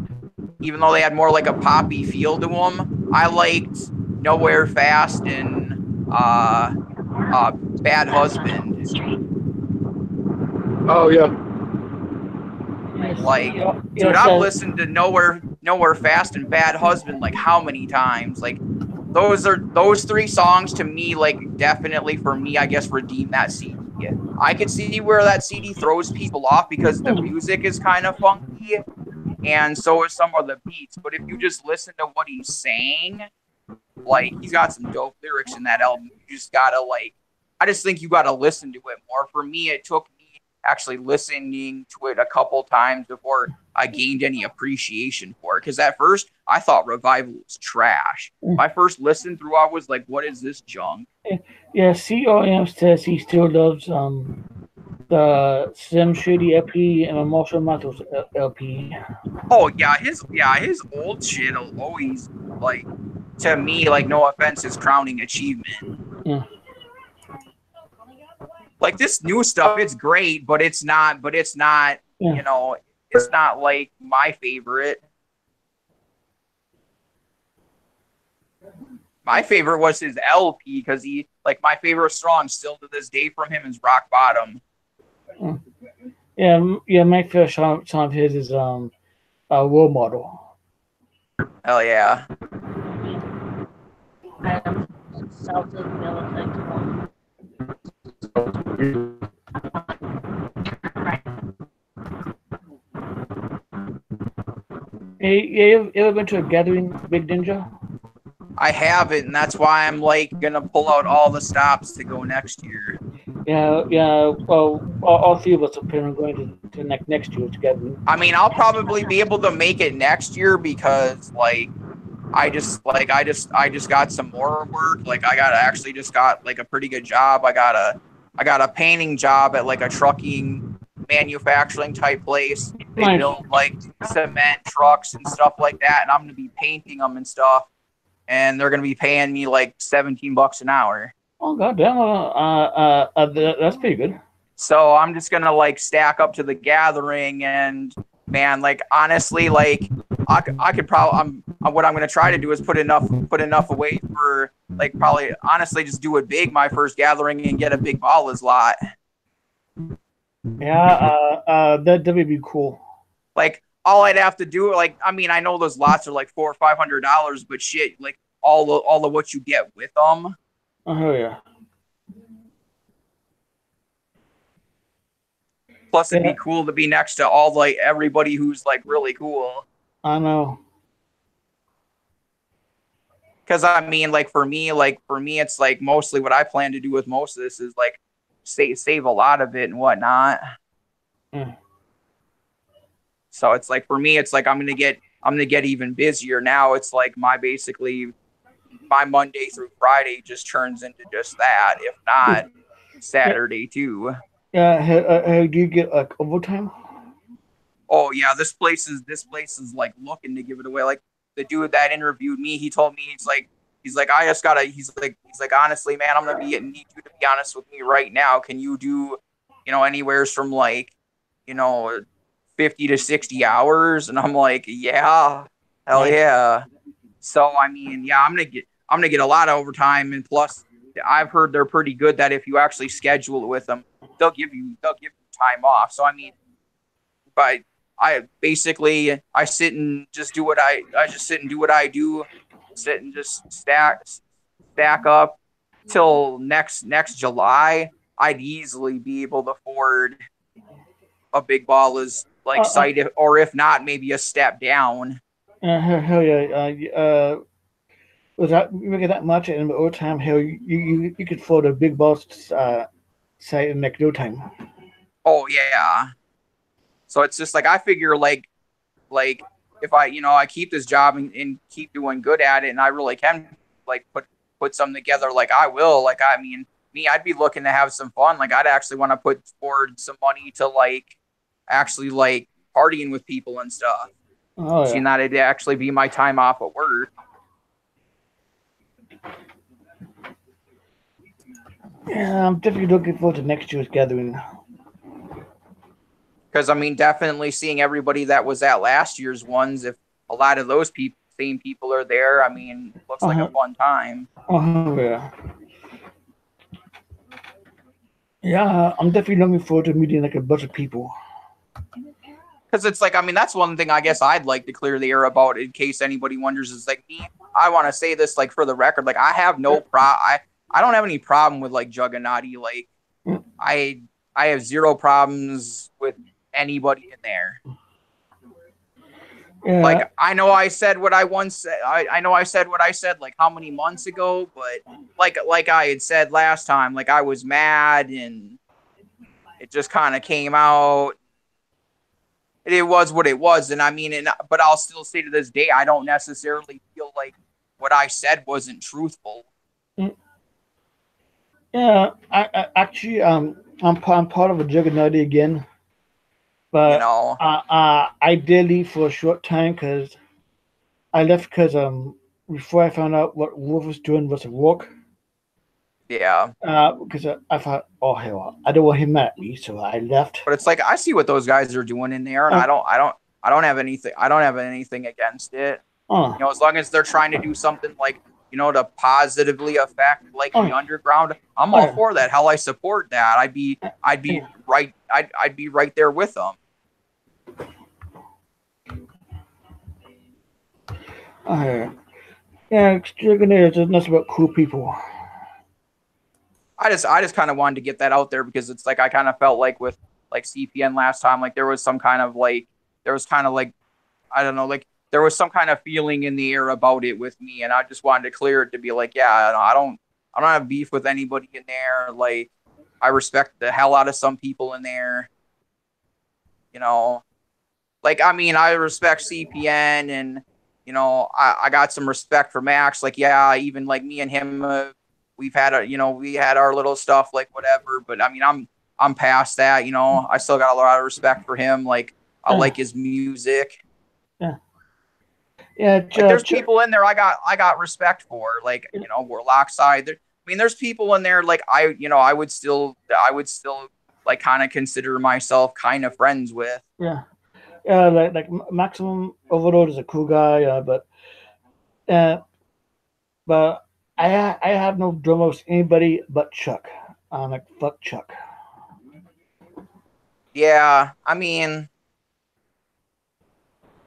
even though they had more like a poppy feel to them, I liked Nowhere Fast and Bad Husband.
Oh yeah.
Like, dude, I've listened to Nowhere Fast and Bad Husband like how many times? Like those three songs to me, like definitely for me, I guess, redeem that CD. I could see where that CD throws people off because the music is kind of funky, and so is some of the beats. But if you just listen to what he's saying, like he's got some dope lyrics in that album. You just gotta I just think you gotta listen to it more. For me, it took me actually listening to it a couple times before I gained any appreciation for it. Because at first, I thought Revival was trash. My first listen through, I was like, what is this junk?
Yeah, COM says he still loves the Slim Shady LP and Emotional Matters LP.
Oh, yeah, his old shit will always, like, to me, like, no offense, his crowning achievement.
Yeah.
Like this new stuff, it's great, but it's not, you know, it's not like my favorite. My favorite was his LP because my favorite song still to this day from him is Rock Bottom.
Yeah, my favorite song of his is Role Model.
Hell yeah.
Hey, you ever been to a gathering, Big Ninja?
I haven't, and that's why I'm like gonna pull out all the stops to go next year.
Yeah. Well, all three of us are planning on going to next year together.
I mean, I'll probably be able to make it next year because I just got some more work. Like I just got like a pretty good job. I got a painting job at like a trucking manufacturing type place. They build like cement trucks and stuff like that, and I'm gonna be painting them and stuff. And they're gonna be paying me like $17 an hour.
Oh goddamn! That's pretty good.
So I'm just gonna like stack up to the gathering, and man, like honestly, like I could probably what I'm gonna try to do is put enough away for like probably honestly just do it big my first gathering and get a big ballas lot.
Yeah, that would be cool.
Like all I'd have to do, like I mean, I know those lots are like $400 or $500, but shit, like all of what you get with them.
Oh yeah.
Plus, it'd be cool to be next to all like everybody who's like really cool.
I know.
Because I mean, like for me, it's like mostly what I plan to do with most of this is like save a lot of it and whatnot. So it's like for me, it's like I'm gonna get even busier now. It's like my Monday through Friday just turns into just that, if not Saturday too.
Yeah, do you get like overtime?
Oh yeah, this place is like looking to give it away. Like the dude that interviewed me, he told me he's like I just gotta he's like honestly, man, I'm gonna need you to be honest with me right now. Can you do, anywhere from like, 50 to 60 hours? And I'm like, yeah, hell yeah. So I mean, yeah, I'm gonna get a lot of overtime, and plus I've heard they're pretty good that if you actually schedule it with them, they'll give you time off. So I mean, but I sit and just do what I just sit and do what I do, sit and just stack up till next July. I'd easily be able to afford a big ball is like sight, or if not, maybe a step down.
Hell yeah. Without making that much in overtime, hell, you could afford a big boss site in like no time.
Oh yeah. So it's just like I figure like if I keep this job and keep doing good at it, and I really can like put something together, like I will. Like I mean, I'd be looking to have some fun. Like I'd actually want to put forward some money to like actually like partying with people and stuff.
Oh yeah.
Seeing that it'd actually be my time off at work.
Yeah, I'm definitely looking forward to next year's gathering.
Because I mean, definitely seeing everybody that was at last year's ones, if a lot of those same people are there, I mean, it looks like a fun time.
Yeah. Yeah, I'm definitely looking forward to meeting like a bunch of people.
Because it's like, I mean, that's one thing I guess I'd like to clear the air about in case anybody wonders. Is like me, I want to say this like for the record, like I have no I don't have any problem with like Juggalo. Like I have zero problems with anybody in there. Yeah. Like I know I said what I once said. I know I said what I said like how many months ago, but like I had said last time, like I was mad and it just kind of came out. It was what it was, and I mean, but I'll still say to this day, I don't necessarily feel like what I said wasn't truthful.
Yeah, I actually I'm part of a Juggalo again, but
you know,
I did leave for a short time because I left because before I found out what Wolf was doing was a walk.
Yeah.
Because I thought, oh hell, I don't want him at me, so I left.
But it's like I see what those guys are doing in there, and I don't have anything against it. You know, as long as they're trying to do something like, you know, to positively affect like the underground, I'm all for that. Hell, I support that. I'd be right there with them.
Yeah, Juggalo is nothing about cool people.
I just kind of wanted to get that out there because it's like I kind of felt like with like CPN last time, like there was some kind of like I don't know, like there was some kind of feeling in the air about it with me, and I just wanted to clear it to be like, yeah, I don't have beef with anybody in there. Like I respect the hell out of some people in there. You know, like I mean, I respect CPN, and you know, I got some respect for Max. Like yeah, even like me and him. We had our little stuff, like whatever, but I mean, I'm past that, you know. I still got a lot of respect for him. Like I like his music.
Yeah.
Like, there's people in there I got respect for, like, you know, Warlock side. I mean, there's people in there like I would still like kind of consider myself kind of friends with.
Yeah. Yeah, like Maximum Overload is a cool guy, but I have no drama with anybody but Chuck. I'm like, fuck Chuck.
Yeah, I mean,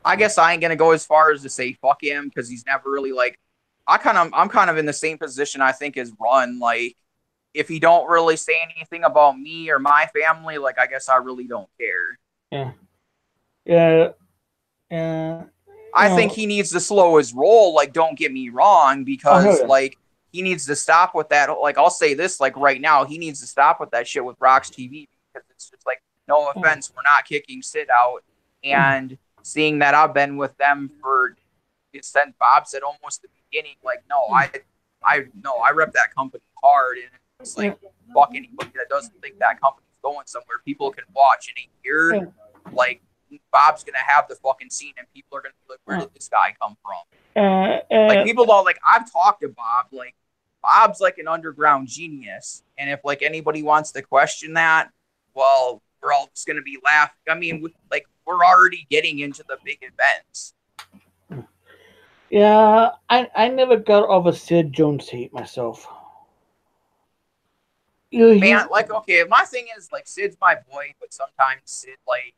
I guess I ain't gonna go as far as to say fuck him because he's never really like. I'm kind of in the same position I think as Run. Like, if he don't really say anything about me or my family, like I guess I really don't care.
Yeah.
I think he needs to slow his roll. Like, don't get me wrong, because like he needs to stop with that. Like, I'll say this, like right now, he needs to stop with that shit with Rox TV because it's just like, no offense, we're not kicking Sid out. And seeing that I've been with them since Bob said almost the beginning, like, no, I rep that company hard, and it's like, fuck anybody that doesn't think that company's going somewhere. People can watch in a year, like. Bob's gonna have the fucking scene, and people are gonna be like, "Where did this guy come from?" Like people don't like. I've talked to Bob. Like Bob's like an underground genius, and if like anybody wants to question that, well, we're all just gonna be laughing. I mean, like we're already getting into the big events.
Yeah, I never got over Sid Jones hate myself.
Man, like, okay, my thing is, like, Sid's my boy, but sometimes Sid, like,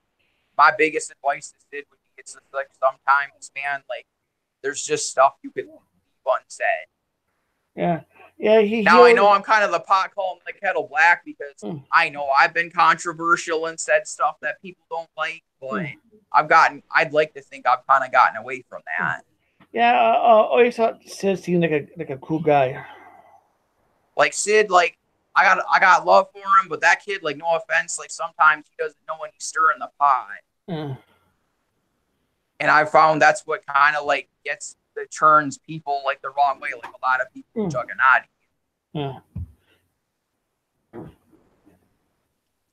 my biggest advice to Sid would be, it's just, like, sometimes, man, like, there's just stuff you could leave unsaid.
Yeah.
Now, I know I'm kind of the pot calling the kettle black because I know I've been controversial and said stuff that people don't like, but I'd like to think I've kind of gotten away from that.
Yeah, I always thought Sid seemed like a cool guy.
Like, Sid, like, I got love for him, but that kid, like, no offense, like, sometimes he doesn't know when he's stirring the pot.
Yeah.
And I found that's what kind of, like, turns people, like, the wrong way, like a lot of people Juggallo.
Yeah.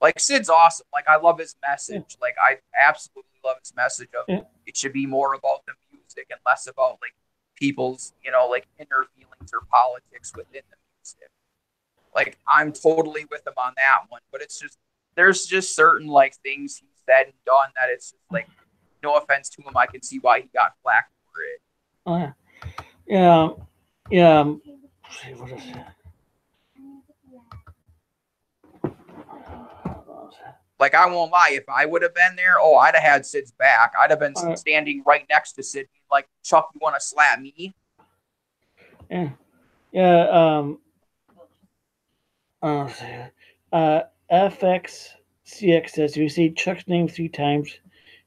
Like, Sid's awesome. Like, I love his message. Like, I absolutely love his message of it should be more about the music and less about, like, people's, you know, like, inner feelings or politics within the music. Like, I'm totally with him on that one. But it's just, there's just certain, like, things he said and done that it's just, like, no offense to him, I can see why he got flack for it.
Oh, yeah. Yeah. What is it?
Like, I won't lie, if I would have been there, I'd have had Sid's back. I'd have been standing right next to Sid, like, Chuck, you want to slap me?
Yeah. Yeah. FXCX says, if you say Chuck's name 3 times,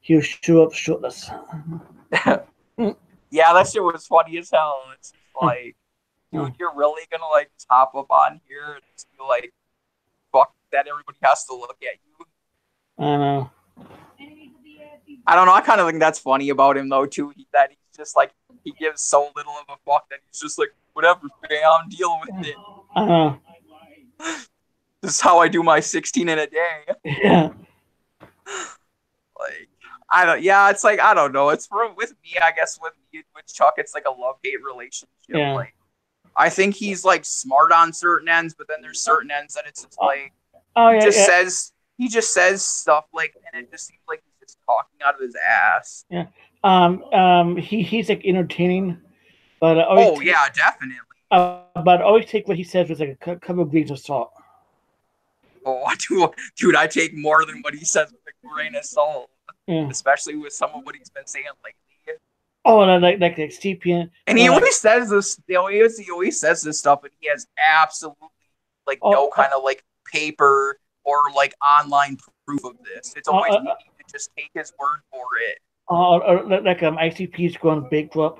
he'll show up shirtless.
Yeah, that shit was funny as hell. It's like, dude, you're really gonna, like, hop up on here and just be like, fuck that everybody has to look at you.
I know.
I don't know. I kind of think that's funny about him, though, too. That he's just like, he gives so little of a fuck that he's just like, whatever, fam, deal with it.
I know.
This is how I do my 16 in a day.
Yeah.
Like, it's like, I don't know. It's with me, I guess, with Chuck, it's like a love-hate relationship.
Yeah.
Like, I think he's, like, smart on certain ends, but then there's certain ends that it's just like, he just says stuff, like, and it just seems like he's just talking out of his ass.
Yeah. He's like entertaining, but
yeah, definitely.
But always take what he says with like a couple of grains of salt.
Oh, dude, I take more than what he says with a grain of salt, especially with some of what he's been saying lately.
Oh, and like CPN.
And he always says this. He always says this stuff, and he has absolutely like no kind of like paper or like online proof of this. It's always you need to just take his word for it.
Like ICP's going bankrupt.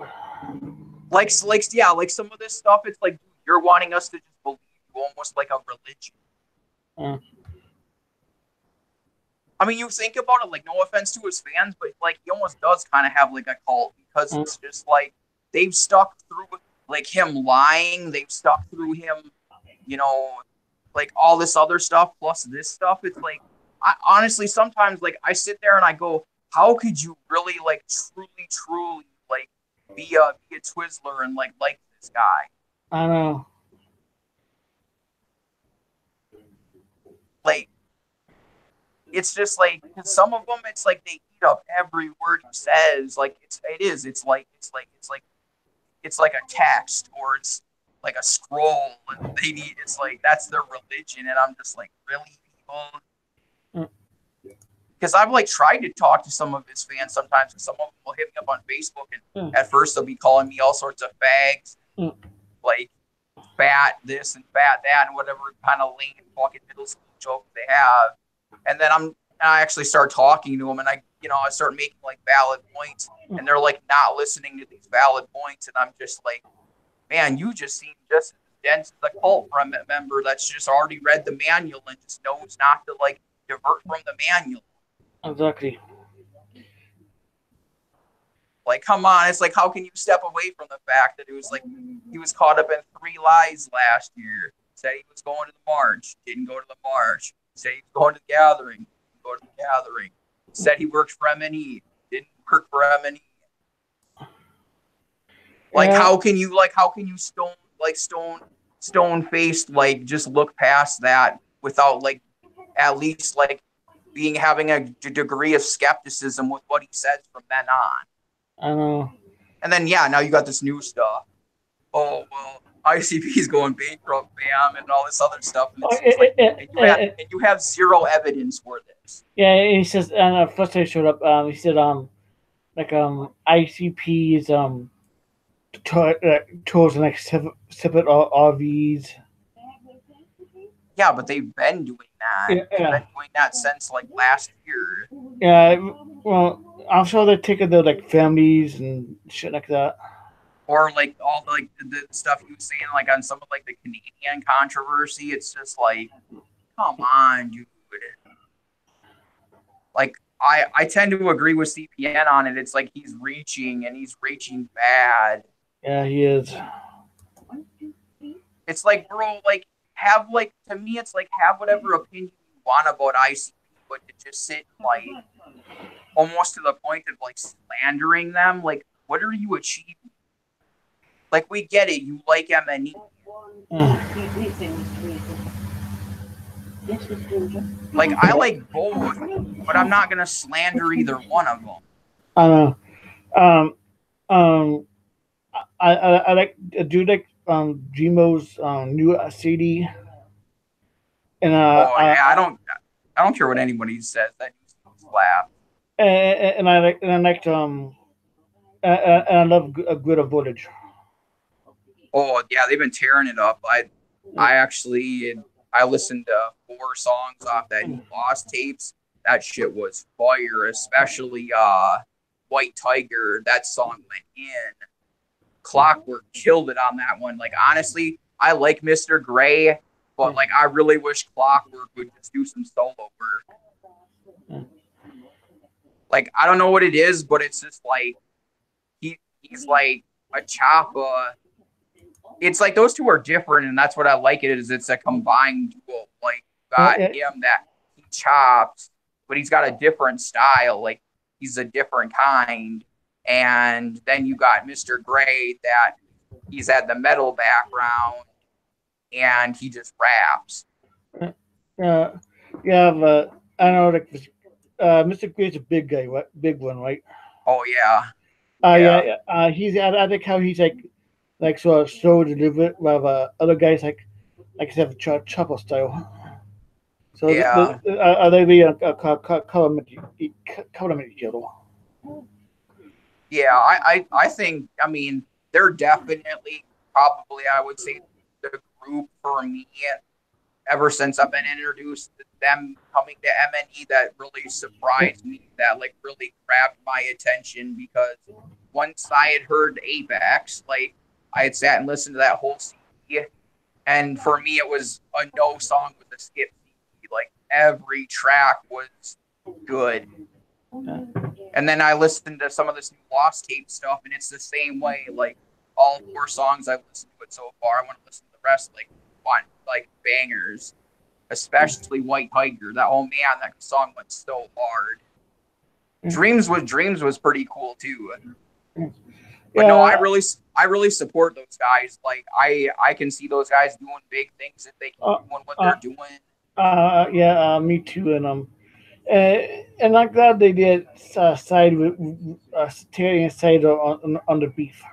Like some of this stuff. It's like you're wanting us to just believe you, almost like a religion. I mean, you think about it, like, no offense to his fans, but like he almost does kind of have like a cult because it's just like they've stuck through like him lying, they've stuck through him, you know, like all this other stuff plus this stuff. It's like, I honestly sometimes like I sit there and I go, how could you really like truly like be a Twizzler and like this guy?
I know.
Like, it's just like, some of them, it's like they eat up every word he says. Like it's like a text or it's like a scroll, and it's like that's their religion. And I'm just like, really, people? Because I've like tried to talk to some of his fans sometimes, and some of them will hit me up on Facebook, and at first they'll be calling me all sorts of fags, like fat this and fat that, and whatever kind of lame fucking middle school joke they have. And then I actually start talking to them, and I start making like valid points, and they're like not listening to these valid points, and I'm just like, man, you just seem just as dense as a cult member that's just already read the manual and just knows not to like divert from the manual.
Exactly.
Like, come on, it's like, how can you step away from the fact that it was like he was caught up in 3 lies last year? Said he was going to the march, didn't go to the march. Said he was going to the gathering, didn't go to the gathering. Said he worked for MNE, didn't work for MNE. Like, how can you stone faced like just look past that without like at least like having a degree of skepticism with what he says from then on?
I know.
And then now you got this new stuff. Oh well, ICP's going bankrupt, bam, and all this other stuff. And, and you have zero evidence for this.
Yeah, and he says, and first time he showed up, he said, ICP's tours like separate RVs.
Yeah, but they've been doing that.
Yeah.
They've been doing that since like last year.
Yeah, well, I'm sure they're taking their like families and shit like that.
Or like all the stuff you were saying like on some of like the Canadian controversy. It's just like, come on, dude. Like I tend to agree with CPN on it. It's like he's reaching bad.
Yeah, he is.
It's like, bro, like have like, to me it's like have whatever opinion you want about ICP, but to just sit like almost to the point of like slandering them, like what are you achieving? Like we get it, you like MNE. Like I like both, but I'm not gonna slander either one of them.
I like Gmo's new CD. And
I don't care what anybody says. That needs to slap.
And I liked and I love Grid of Voltage.
Oh yeah, they've been tearing it up. I listened to 4 songs off that new Lost tapes. That shit was fire, especially White Tiger. That song went in. Clockwork killed it on that one. Like honestly, I like Mr. Gray, but like I really wish Clockwork would just do some solo work. Like I don't know what it is, but it's just like he's like a choppa. It's like those two are different, and that's what I like. It is it's a combined duo. Like got him that he chops, but he's got a different style. Like he's a different kind. And then you got Mr. Gray that he's had the metal background, and he just raps.
Yeah, but I know like Mr. Gray's a big guy, right? Big one, right?
Oh yeah.
He's I think how he's like sort of slow deliberate, while other guys like have a chopper style. So
yeah,
are they really complement each other?
Yeah, I think, I mean, they're definitely probably, I would say, the group for me ever since I've been introduced to them coming to MNE that really surprised me, that like really grabbed my attention, because once I had heard Apex, like I had sat and listened to that whole CD, and for me it was a no song with a skip CD. Like every track was good. And then I listened to some of this new Lost tape stuff, and it's the same way. Like all 4 songs I've listened to it so far, I want to listen to the rest. Like bangers, especially White Tiger. That man, that song went so hard. Dreams was pretty cool too. But no, I really support those guys. Like I can see those guys doing big things if they keep doing what they're doing.
Me too. And I'm glad they did side with tearing aside on the beef.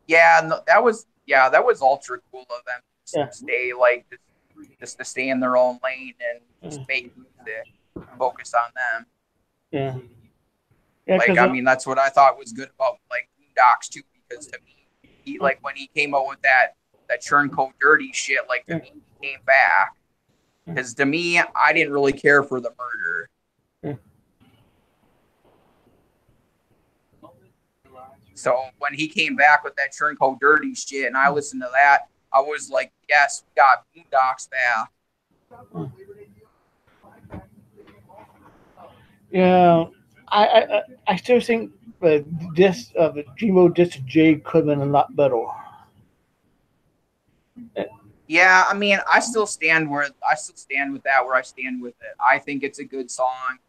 Yeah, no, that was ultra cool of them to stay just to stay in their own lane and just make music, focus on them.
Yeah,
like I mean that's what I thought was good about like Docs too, because to me he like when he came out with that Churncoat Dirty shit, like to me he came back. Because to me, I didn't really care for the murder. So when he came back with that Churncoat Dirty shit, and I listened to that, I was like, yes, we got Boondocks back.
Yeah, I still think the Gmo Disc J could have been a lot better.
Yeah, I mean, I still stand with that where I stand with it. I think it's a good song.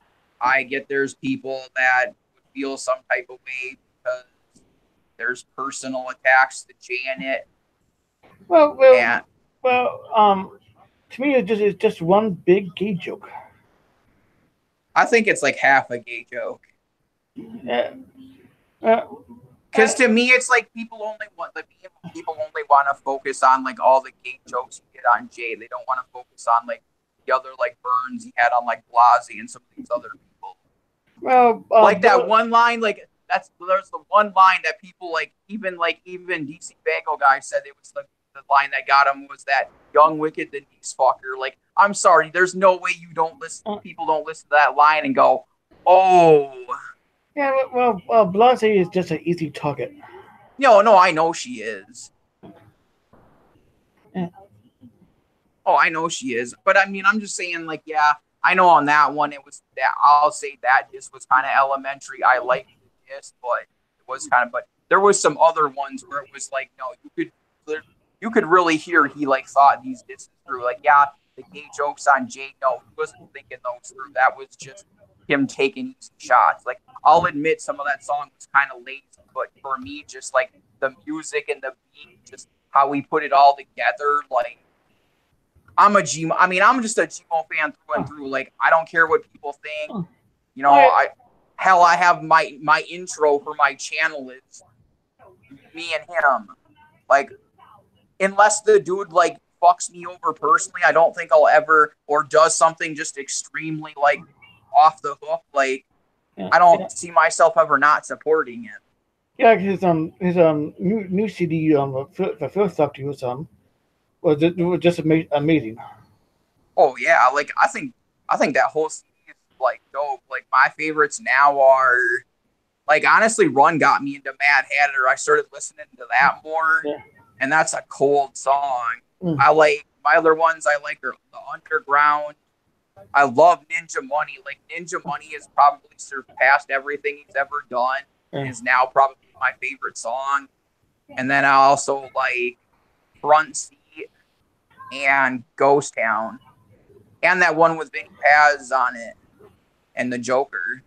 I get there's people that would feel some type of way because there's personal attacks to Janet.
Well, to me, it's just one big gay joke.
I think it's like half a gay joke.
Yeah.
Because to me, it's like people only want to focus on like all the gay jokes he did on Jay. They don't want to focus on like the other like burns he had on like Blasey and some of these other people.
Well,
like that one line, like there's the one line that people like even DC Bagel guy said it was the line that got him was that young wicked Denise fucker. Like, I'm sorry, there's no way you don't listen. People don't listen to that line and go, oh.
Yeah, well, Blasey is just an easy target.
No, I know she is.
Yeah.
Oh, I know she is. But I mean, I'm just saying, like, yeah, I know on that one it was that. I'll say that this was kind of elementary. I liked this, but it was kind of. But there was some other ones where it was like, no, you could really hear he like thought these disses through. Like, yeah, the gay jokes on Jay, no, he wasn't thinking those through. That was just him taking easy shots. Like, I'll admit some of that song was kind of lazy, but for me, just like the music and the beat, just how we put it all together, like, I'm just a Gmo fan through and through. Like, I don't care what people think. You know, I have my intro for my channel is me and him. Like, unless the dude like fucks me over personally, I don't think I'll ever, or does something just extremely like off the hook. Like, I don't see myself ever not supporting him.
Yeah, his new CD the first up to you was just amazing.
Oh yeah, like I think that whole CD is like dope. Like, my favorites now are like, honestly, Run got me into Mad Hatter. I started listening to that more, and that's a cold song. I like my other ones. I like are the Underground. I love Ninja Money. Like, Ninja Money has probably surpassed everything he's ever done, and is now probably my favorite song. And then I also like Front Seat and Ghost Town, and that one with Vinny Paz on it, and the Joker.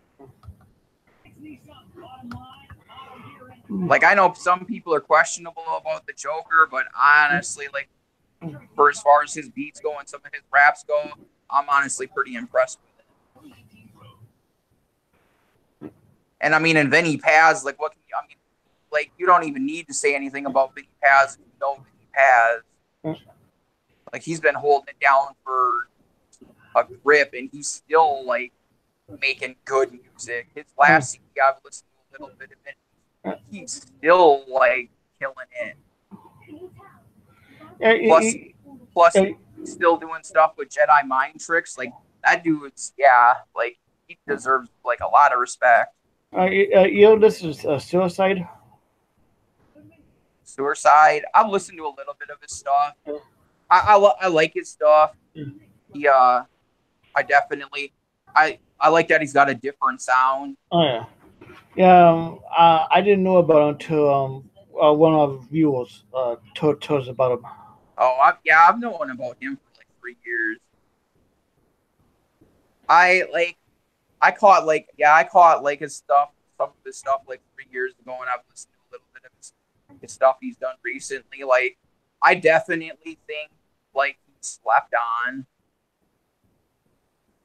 Like, I know some people are questionable about the Joker, but honestly, like, for as far as his beats go and some of his raps go, I'm honestly pretty impressed with it. And I mean, and Vinny Paz, like, like, you don't even need to say anything about Vinny Paz if you know Vinny Paz. Like, he's been holding it down for a grip, and he's still like making good music. His last CD, I've listened to a little bit of it. He's still like killing it. Plus, he's still doing stuff with Jedi mind tricks. Like, that dude's, like, he deserves like a lot of respect.
This is Suicide.
Suicide. I've listened to a little bit of his stuff. I like his stuff. He I definitely I like that he's got a different sound.
Oh yeah. I didn't know about him until one of the viewers told us about him.
Oh, I've known about him for like 3 years. I caught his stuff, some of his stuff like 3 years ago, and I've listened to a little bit of his stuff he's done recently. Like, I definitely think like he slept on.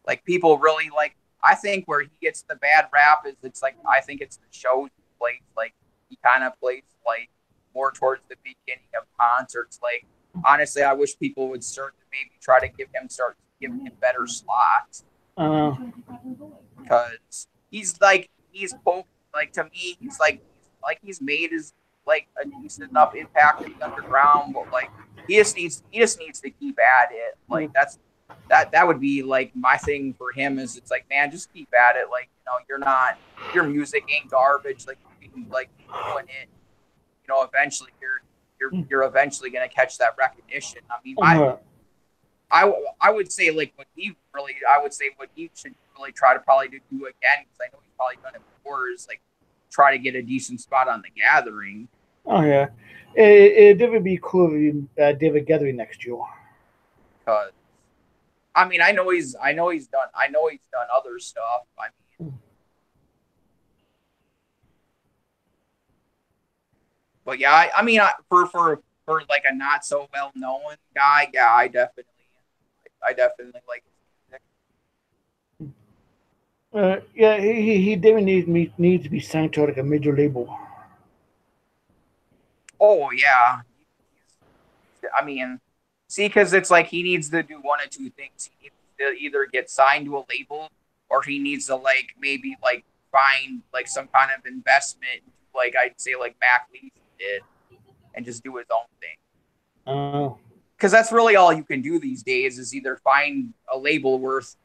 Like, people really like, I think where he gets the bad rap is I think it's the shows he plays. Like, he kind of plays like more towards the beginning of concerts. Like, honestly, I wish people would start to maybe try to give him better slots. Because he's to me, he's made his like a decent enough impact in the underground, but like he just needs to keep at it. Like, that would be like my thing for him is it's like, man, just keep at it. Like, your music ain't garbage. Like, you can like doing it. Eventually you're eventually gonna catch that recognition. I mean, I would say like what he should really try to probably do again, because I know he's probably done it before, is like try to get a decent spot on The Gathering.
Oh yeah, it would be cool if you did a Gathering next year.
Because I mean, I know he's done other stuff. I mean, but yeah, I mean, for like a not so well known guy, yeah, I definitely like his music.
Yeah, he definitely needs to be signed to like a major label.
Oh yeah. I mean, see, because it's like he needs to do one of two things. He needs to either get signed to a label, or he needs to like maybe like find like some kind of investment, like I'd say like Mac Lee did, and just do his own thing.
Oh.
Because that's really all you can do these days is either find a label worth,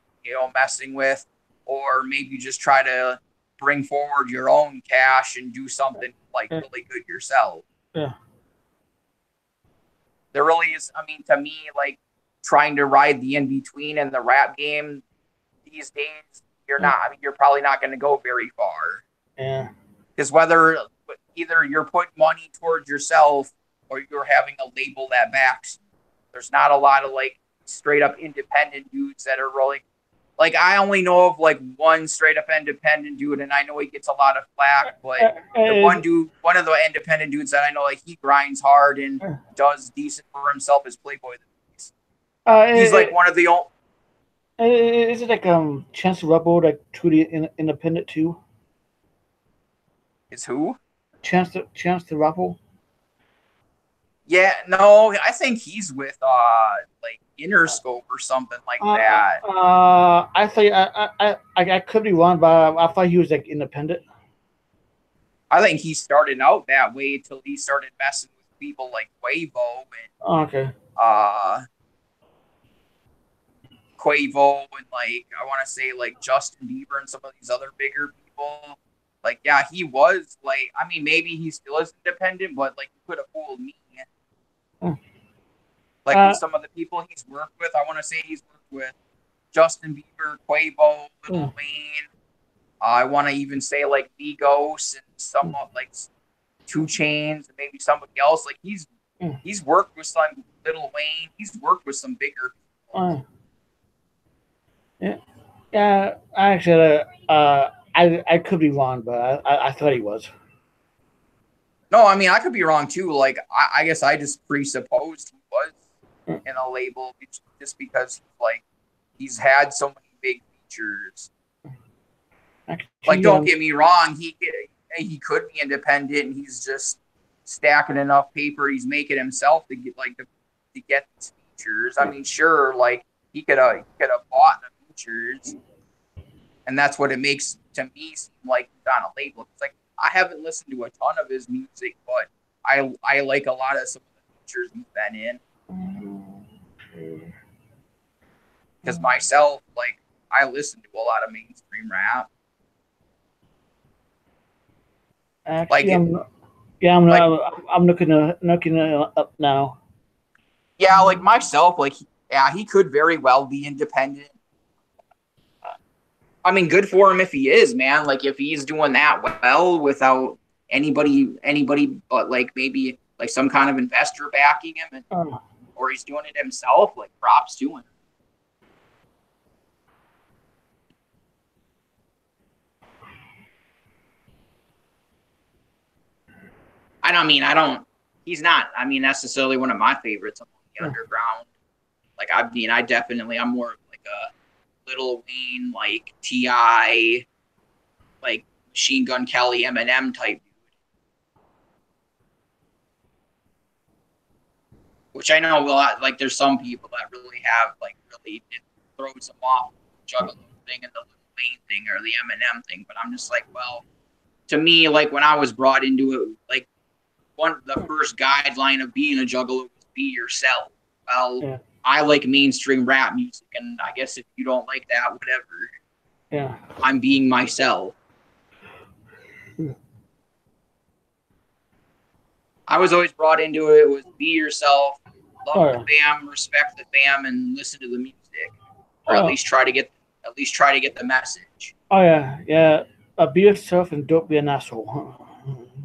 messing with, or maybe just try to bring forward your own cash and do something like really good yourself.
Yeah.
There really is, I mean, to me, like trying to ride the in-between in the rap game these days, you're probably not going to go very far.
Yeah.
Because either you're putting money towards yourself or you're having a label that backs you. There's not a lot of like straight up independent dudes that are really like, I only know of like one straight up independent dude, and I know he gets a lot of flack, but the one of the independent dudes that I know, like he grinds hard and does decent for himself is Playboy. He's like one of the old.
Is it like Chance the Rebel, like truly independent too?
Is who?
Chance the Rebel.
Yeah, no, I think he's with like Interscope or something like that.
I think I could be wrong, but I thought he was like independent.
I think he started out that way until he started messing with people like Quavo and Quavo and like I want to say like Justin Bieber and some of these other bigger people. Like, yeah, he was like, I mean, maybe he still is independent, but like he could have fooled me. Like with some of the people he's worked with, I want to say he's worked with Justin Bieber, Quavo, Lil Wayne. I want to even say like Migos and some like 2 Chainz and maybe somebody else. Like he's worked with some Lil Wayne. He's worked with some bigger people.
Yeah. Actually, I could be wrong, but I thought he was.
No, I mean I could be wrong too. Like I guess I just presupposed he was in a label just because like he's had so many big features. Like don't get me wrong, he could be independent and he's just stacking enough paper. He's making himself to get to get these features. I mean, sure, like he could have bought the features, and that's what it makes to me seem like he's on a label. It's like I haven't listened to a ton of his music, but I like a lot of some of the features he's been in. Because myself, like I listen to a lot of mainstream rap.
Actually, I'm looking up now.
Yeah, like myself, like he could very well be independent. I mean, good for him if he is, man. Like if he's doing that well without anybody but like maybe like some kind of investor backing him, or he's doing it himself. Like props to him. He's not, necessarily one of my favorites among the underground. Like, I'm more like a Lil Wayne, like T.I., like Machine Gun Kelly, Eminem type dude. Which I know a lot, like there's some people that really have, like really it throws them off the Juggalo thing and the Lil Wayne thing or the Eminem thing. But I'm just like, well, to me, like when I was brought into it, like the first guideline of being a juggalo was be yourself. Well, I like mainstream rap music, and I guess if you don't like that, whatever.
Yeah.
I'm being myself. I was always brought into it was be yourself, love the fam, respect the fam, and listen to the music, or at least try to get the message.
Oh yeah. Be yourself and don't be an asshole.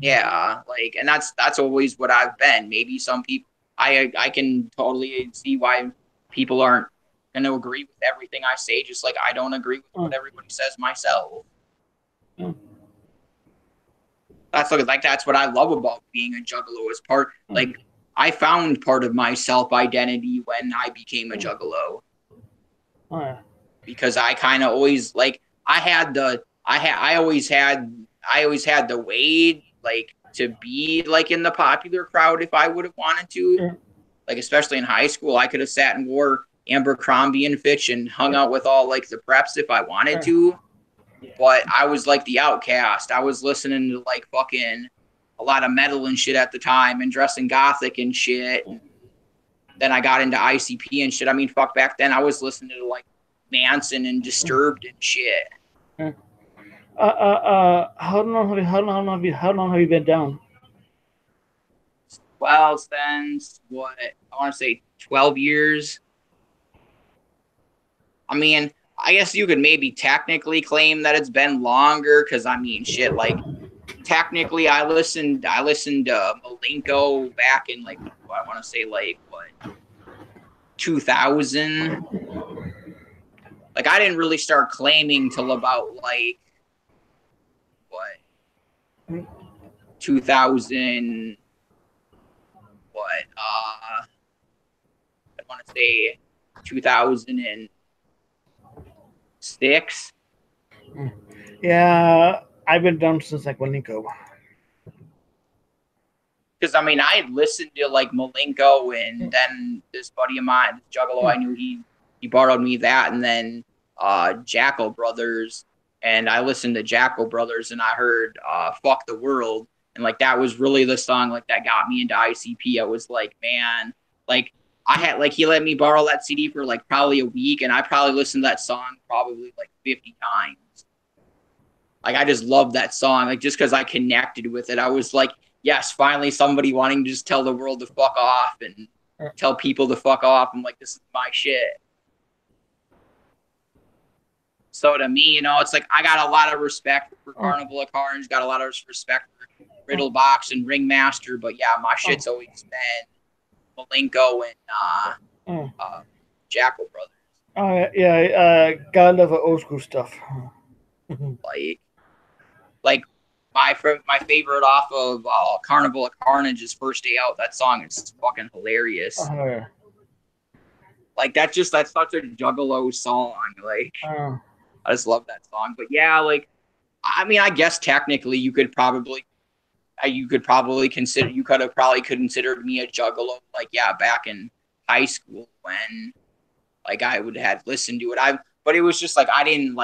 Yeah, like, and that's always what I've been. Maybe some people, I can totally see why people aren't going to agree with everything I say, just like I don't agree with what everybody says myself. That's what I love about being a juggalo is part, like, I found part of my self-identity when I became a juggalo. Because I kind of always, like, I always had the way, like, to be like in the popular crowd if I would have wanted to.
Yeah.
Like, especially in high school, I could have sat and wore Abercrombie and Fitch and hung out with all like the preps if I wanted to. But I was like the outcast. I was listening to like fucking a lot of metal and shit at the time and dressing gothic and shit. Then I got into ICP and shit. I mean, fuck, back then I was listening to like Manson and Disturbed and shit.
How long have you been down?
Well, since what I want to say 12 years. I mean, I guess you could maybe technically claim that it's been longer because I mean, shit, like technically I listened to Malenko back in like I want to say like what 2000. Like I didn't really start claiming till about like what 2000. What I want to say 2006.
Yeah, I've been down since like Malenko.
Because I mean, I listened to like Malenko, and then this buddy of mine, Juggalo, I knew he borrowed me that, and then Jackal Brothers, and I listened to Jackal Brothers, and I heard "Fuck the World." And like that was really the song like that got me into ICP. I was like, man, like I had like he let me borrow that CD for like probably a week, and I probably listened to that song probably like 50 times. Like I just loved that song, like just because I connected with it. I was like, yes, finally somebody wanting to just tell the world to fuck off and tell people to fuck off. I'm like, this is my shit. So to me, you know, it's like I got a lot of respect for Carnival of Carnage, got a lot of respect for Riddlebox and Ringmaster, but yeah, my shit's always been Malenko and Jackal Brothers.
Gotta love old school stuff.
like my favorite off of Carnival of Carnage is First Day Out. That song is fucking hilarious. Like that's such a Juggalo song. Like I just love that song. But yeah, like I mean, I guess technically you could have probably considered me a Juggalo. Like yeah, back in high school when like I would have listened to it. But it was just like I didn't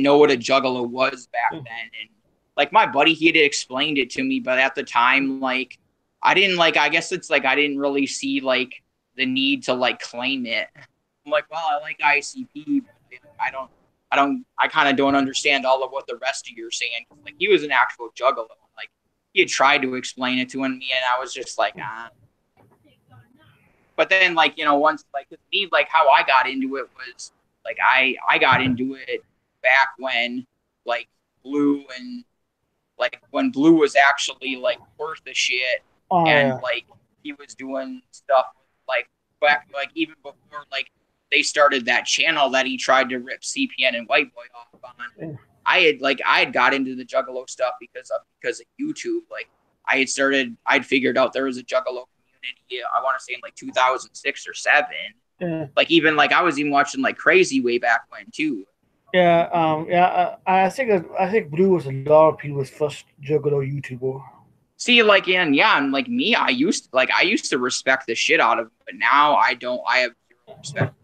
know what a Juggalo was back then, and like my buddy, he had explained it to me, but at the time, like I didn't like. I guess it's like I didn't really see like the need to like claim it. I'm like, well, I like ICP, but I kind of don't understand all of what the rest of you are saying. Like he was an actual Juggalo. Like he had tried to explain it to me, and I was just like, ah. But then, like you know, once like me, like how I got into it was like I got into it back when like Blue and like when Blue was actually like worth the shit, like he was doing stuff like back like even before like they started that channel that he tried to rip CPN and White Boy off on. I had got into the Juggalo stuff because of YouTube. Like I'd figured out there was a Juggalo community. I want to say in like 2006 or 7. Like even like I was even watching like Crazy way back when too.
I think Blue was a lot of people's first Juggalo YouTuber.
See, like, and like me, I used to respect the shit out of him, but now I don't. I have zero respect.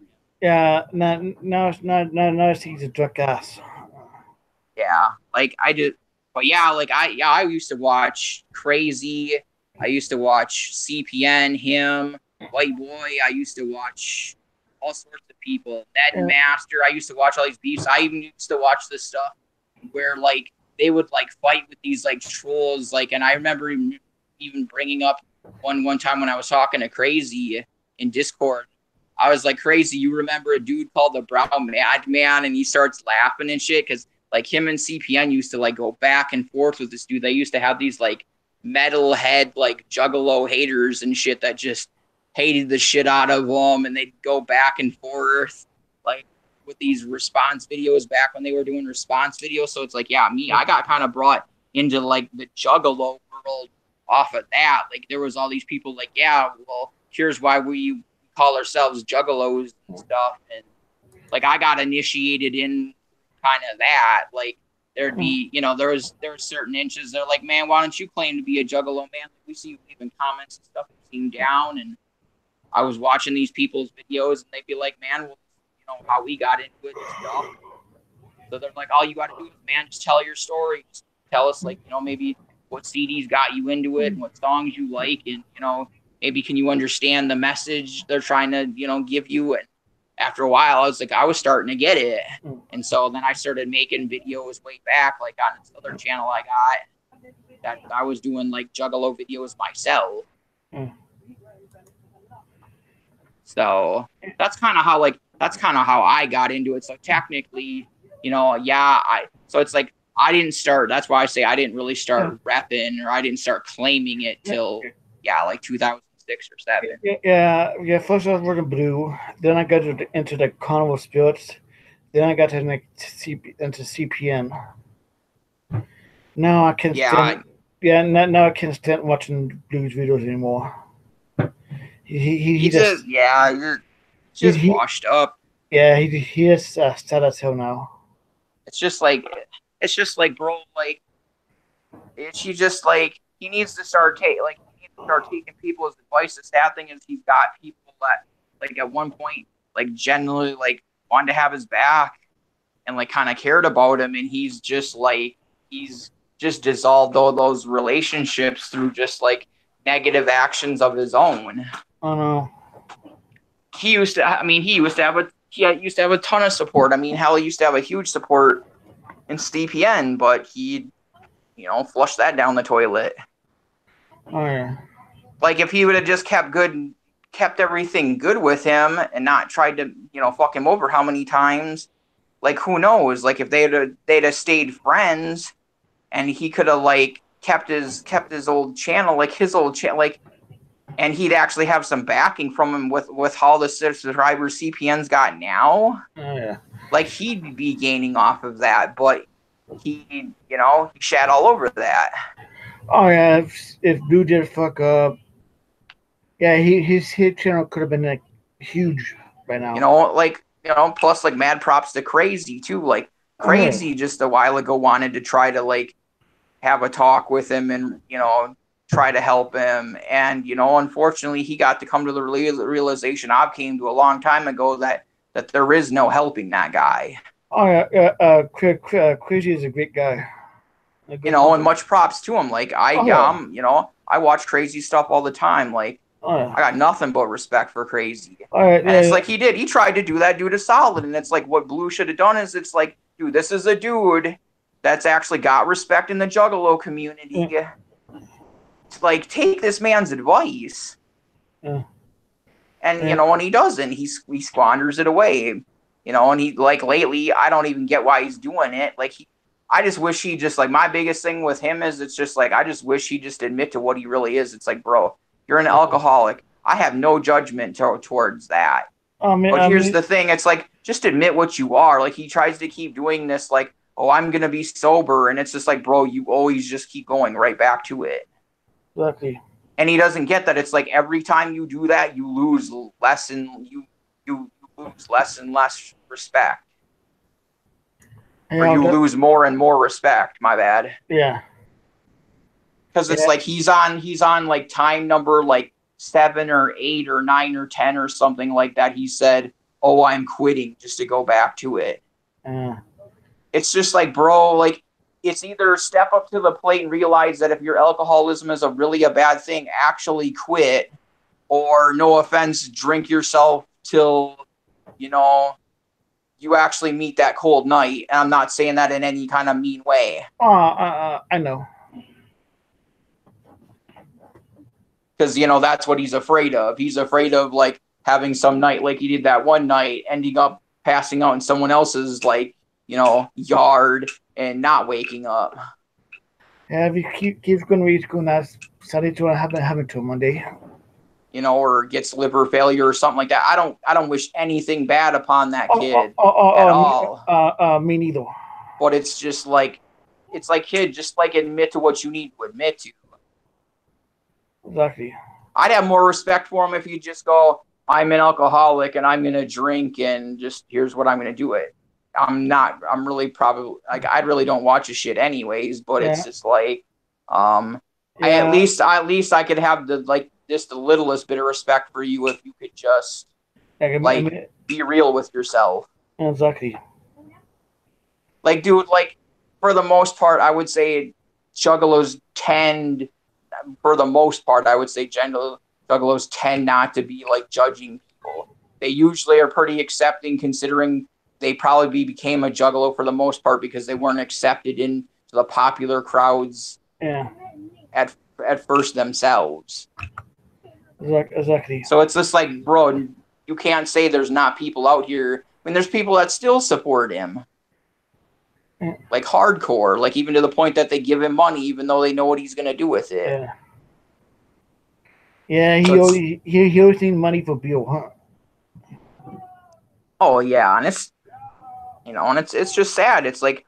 Yeah, now he's a drug ass.
Yeah, like I did, but yeah, like I used to watch Crazy. I used to watch CPN, him, White Boy. I used to watch all sorts of people. Ned Master. I used to watch all these beefs. I even used to watch this stuff where like they would like fight with these like trolls. Like, and I remember even bringing up one time when I was talking to Crazy in Discord. I was like, Crazy, you remember a dude called the Brown Madman? And he starts laughing and shit because like him and CPN used to like go back and forth with this dude. They used to have these like metalhead like Juggalo haters and shit that just hated the shit out of them, and they'd go back and forth like with these response videos back when they were doing response videos. So it's like, yeah, I got kind of brought into like the Juggalo world off of that. Like there was all these people like, yeah, well, here's why we call ourselves Juggalos and stuff. And like I got initiated in kind of that. Like there'd be, you know, there was certain inches. They're like, man, why don't you claim to be a Juggalo, man? We see you leaving comments and stuff, seem down. And I was watching these people's videos, and they'd be like, man, well, you know, how we got into it and stuff. So they're like, all you got to do is, man, just tell your story. Just tell us, like, you know, maybe what CDs got you into it and what songs you like. And, you know, maybe can you understand the message they're trying to, you know, give you. And after a while, I was like, I was starting to get it. And so then I started making videos way back, like on this other channel I got, that I was doing like Juggalo videos myself. So that's kind of how I got into it. So technically, you know, so it's like, I didn't start, that's why I say I didn't really start repping, or I didn't start claiming it till, like 2006 or 7.
Yeah. First I was working Blue, then I got into the Carnival Spirits, then I got to into CPN. Now I can't stand. Now I can't stand watching Blue's videos anymore. He just
you're just washed up.
Yeah, he is sad as hell now.
It's just like, bro, like, he just like, he needs to start taking people's advice. The sad thing is he's got people that, like, at one point, like, genuinely, like, wanted to have his back and, like, kind of cared about him, and he's just dissolved all those relationships through just, like, negative actions of his own.
Oh no.
He used to have a ton of support. I mean, hell, he used to have a huge support in CPN, but he, you know, flushed that down the toilet.
Oh yeah.
Like, if he would have just kept everything good with him and not tried to, you know, fuck him over how many times, like, who knows? Like, if they'd have stayed friends, and he could have, like, kept his old channel, like his old channel, like, and he'd actually have some backing from him with how the subscribers CPN's got now.
Oh yeah.
Like, he'd be gaining off of that, but he, you know, he shat all over that.
Oh yeah, if Blue did fuck up, yeah, his channel could have been like huge by now.
You know, like, you know, plus, like, mad props to Crazy too. Like, Crazy just a while ago wanted to try to, like, have a talk with him and, you know, try to help him. And, you know, unfortunately, he got to come to the realization I came to a long time ago that there is no helping that guy.
Oh yeah, Crazy is a great guy.
You know, and much props to him. Like, you know, I watch Crazy stuff all the time. Like, I got nothing but respect for Crazy. And it's like he tried to do that dude a solid. And it's like what Blue should have done is, it's like, dude, this is a dude that's actually got respect in the Juggalo community. It's like, take this man's advice. And, you know, and he doesn't. He squanders it away. You know, and he, like, lately, I don't even get why he's doing it. Like, I just wish he just, like, my biggest thing with him is, it's just like, I just wish he just admit to what he really is. It's like, bro, you're an alcoholic. I have no judgment towards that. But here's the thing. It's like, just admit what you are. Like, he tries to keep doing this, like, oh, I'm going to be sober. And it's just like, bro, you always just keep going right back to it.
Exactly.
And he doesn't get that. It's like, every time you do that, you lose less and you lose less and less respect. Or you lose more and more respect. My bad.
Yeah.
Because it's like he's on like time number like 7 or 8 or 9 or 10 or something like that. He said, "Oh, I'm quitting," just to go back to it. It's just like, bro, like, it's either step up to the plate and realize that if your alcoholism is really a bad thing, actually quit, or, no offense, drink yourself till, you know, you actually meet that cold night. And I'm not saying that in any kind of mean way.
I know.
Because, you know, that's what he's afraid of. He's afraid of, like, having some night like he did that one night, ending up passing out in someone else's, like, you know, yard and not waking up.
Yeah, if he keeps going, he's going to study to happen to him one day.
You know, or gets liver failure or something like that. I don't wish anything bad upon that kid at all.
Me neither.
But it's just like, it's like, kid, just like admit to what you need to admit to.
Exactly.
I'd have more respect for him if you just go, I'm an alcoholic and I'm going to drink and just, here's what I'm going to do it. I'm really probably like I really don't watch his shit anyways, but it's just like at least I could have the just the littlest bit of respect for you if you could just be real with yourself.
Exactly.
Like, dude, like for the most part, I would say Juggalos tend, for the most part, I would say Juggalos tend not to be like judging people. They usually are pretty accepting, considering they probably became a Juggalo for the most part because they weren't accepted into the popular crowds at first themselves.
Exactly.
So it's just like, bro, you can't say there's not people out here. I mean, there's people that still support him. Like hardcore, like even to the point that they give him money even though they know what he's going to do with it.
Yeah, he always needs money for Bill, huh?
Oh, yeah, and it's, and it's just sad. It's like,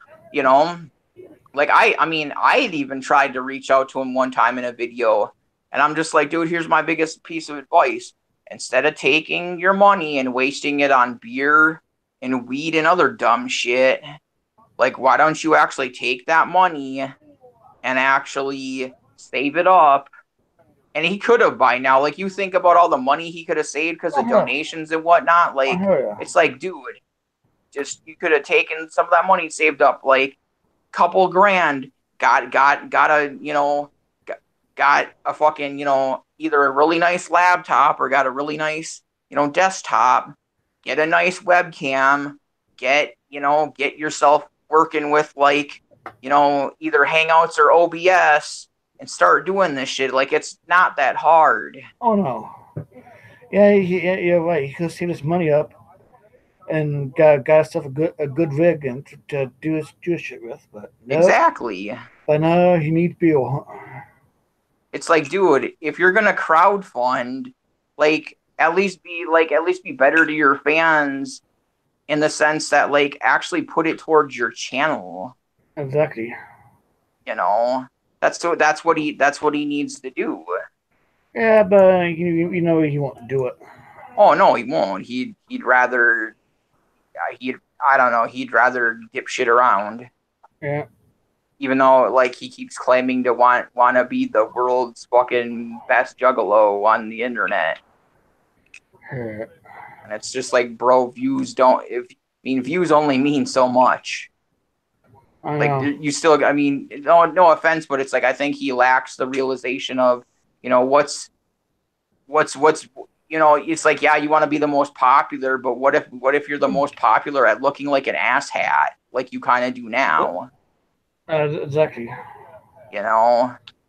like I mean, I had even tried to reach out to him one time in a video, and I'm just like, dude, here's my biggest piece of advice. Instead of taking your money and wasting it on beer and weed and other dumb shit, like, why don't you actually take that money and actually save it up? And he could have by now. Like, you think about all the money he could have saved because of donations and whatnot. Like, it's like, dude, just you could have taken some of that money, saved up like a couple grand, got a fucking, either a really nice laptop or got a really nice, desktop, get a nice webcam, get yourself working with like, either Hangouts or OBS and start doing this shit. Like, it's not that hard.
Oh no. Yeah, you're right. He could save his money up and got himself a good rig and to do his shit with, but no.
Exactly.
But no, he needs Bill.
It's like, dude, if you're gonna crowdfund, like at least be better to your fans in the sense that like actually put it towards your channel.
Exactly.
That's what he needs to do.
Yeah, but he won't do it.
Oh no, he won't. He'd rather he'd rather dip shit around.
Yeah.
Even though like he keeps claiming to want to be the world's fucking best Juggalo on the internet.
Yeah.
And it's just like, bro, views only mean so much. Like, you still, I mean, no offense, but it's like, I think he lacks the realization of, what's, it's like, yeah, you want to be the most popular, but what if you're the most popular at looking like an asshat, like you kind of do now?
Exactly.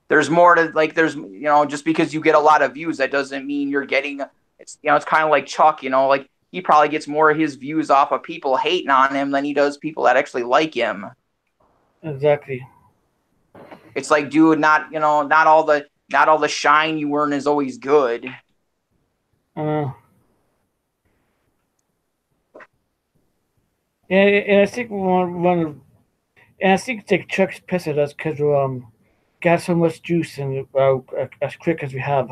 There's more to, like, just because you get a lot of views, that doesn't mean you're getting, it's kind of like Chuck, like, he probably gets more of his views off of people hating on him than he does people that actually like him.
Exactly.
It's like, dude, not all the shine you earn is always good.
Yeah, and I think I think Chuck's pissed at us because we got so much juice and as quick as we have.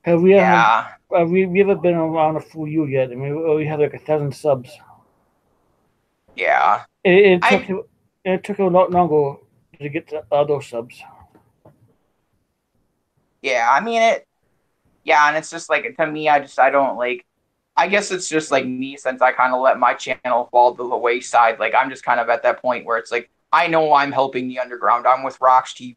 We haven't been around a full year yet. I mean, we only have like 1,000 subs.
Yeah.
It took a lot longer to get to those subs.
Yeah, I mean it. Yeah, and it's just like, to me, I don't like. I guess it's just like me, since I kind of let my channel fall to the wayside. Like, I'm just kind of at that point where it's like, I know I'm helping the underground. I'm with Rocks TV.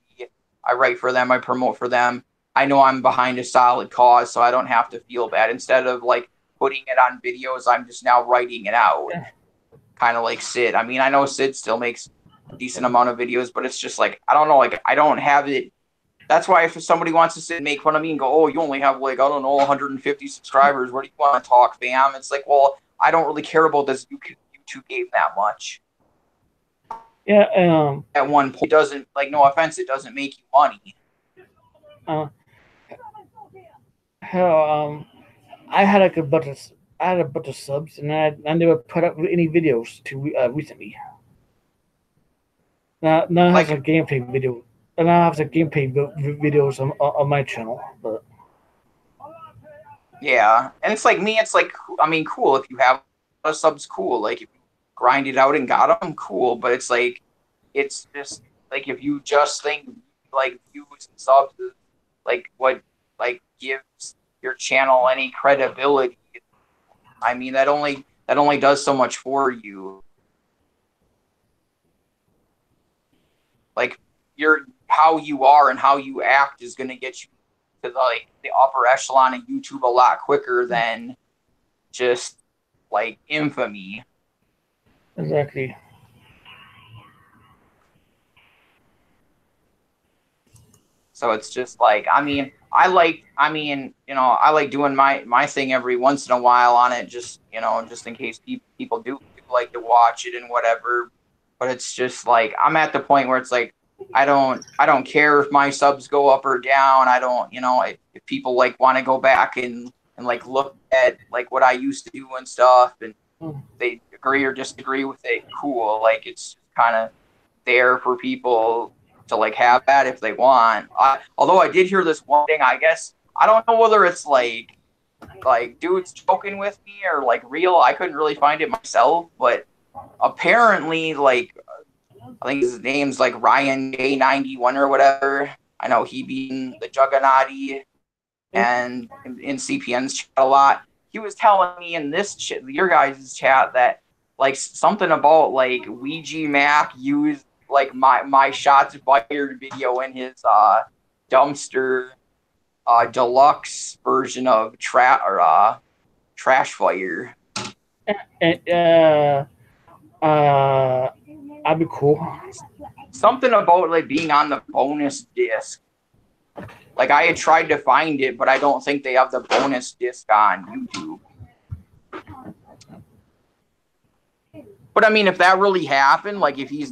I write for them. I promote for them. I know I'm behind a solid cause, so I don't have to feel bad. Instead of like putting it on videos, I'm just now writing it out. Yeah. Kind of like Sid. I mean, I know Sid still makes a decent amount of videos, but it's just like, I don't know, like, I don't have it. That's why if somebody wants to sit and make fun of me and go, oh, you only have like, I don't know, 150 subscribers, where do you want to talk, fam? It's like, well, I don't really care about this YouTube game that much.
Yeah.
At one point, it doesn't, like, no offense, it doesn't make you money.
Hell, I had a bunch of subs, and I never put up any videos recently. Now I have a gameplay video. And I have the gameplay videos on my channel, but
yeah, and it's like me. It's like, I mean, cool if you have a subs, cool. Like if you grinded out and got them, cool. But it's like, it's just like if you just think like views and subs is like what like gives your channel any credibility, I mean that only does so much for you. Like how you are and how you act is going to get you to like the upper echelon of YouTube a lot quicker than just like infamy.
Exactly.
So it's just like, I like doing my thing every once in a while on it, just in case people do like to watch it and whatever. But it's just like, I'm at the point where it's like, I don't care if my subs go up or down. I don't, if people like want to go back and like look at like what I used to do and stuff, and they agree or disagree with it, cool. Like it's kind of there for people to like have that if they want. Although I did hear this one thing, I guess I don't know whether it's like dudes joking with me or like real. I couldn't really find it myself, but apparently like I think his name's like Ryan J91 or whatever. I know he be in the Juggalo and in CPN's chat a lot. He was telling me in this your guys' chat that like something about like Ouija Mac used like my shots fired video in his dumpster deluxe version of trash fire.
I'd be cool.
Something about like being on the bonus disc. Like I had tried to find it, but I don't think they have the bonus disc on YouTube. But I mean, if that really happened, like if he's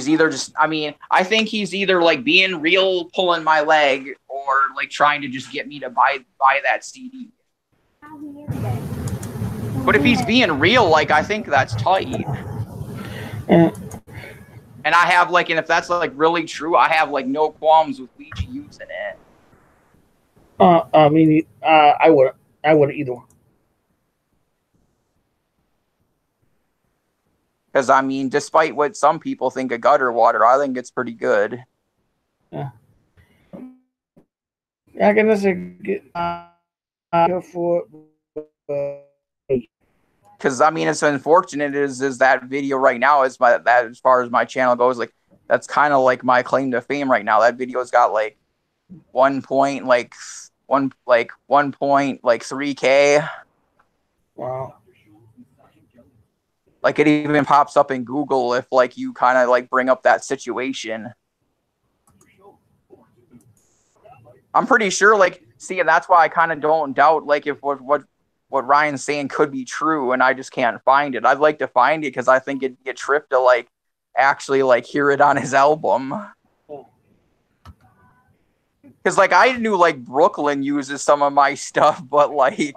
either just, I mean, I think he's either like being real, pulling my leg, or like trying to just get me to buy that CD. But if he's being real, like I think that's tight. And I have like, and if that's like really true, I have like no qualms with Ouija using it.
I mean, I wouldn't either.
Because I mean, despite what some people think of gutter water, I think it's pretty good.
Yeah. I can just get for.
Because I mean, it's unfortunate is that video right now is that as far as my channel goes, like that's kind of like my claim to fame right now. That video's got like 1.3K.
Wow.
Like it even pops up in Google if like you kind of like bring up that situation. I'm pretty sure like, see, and that's why I kind of don't doubt like if what Ryan's saying could be true, and I just can't find it. I'd like to find it because I think it'd be a trip to like actually like hear it on his album. Because like I knew like Brooklyn uses some of my stuff, but like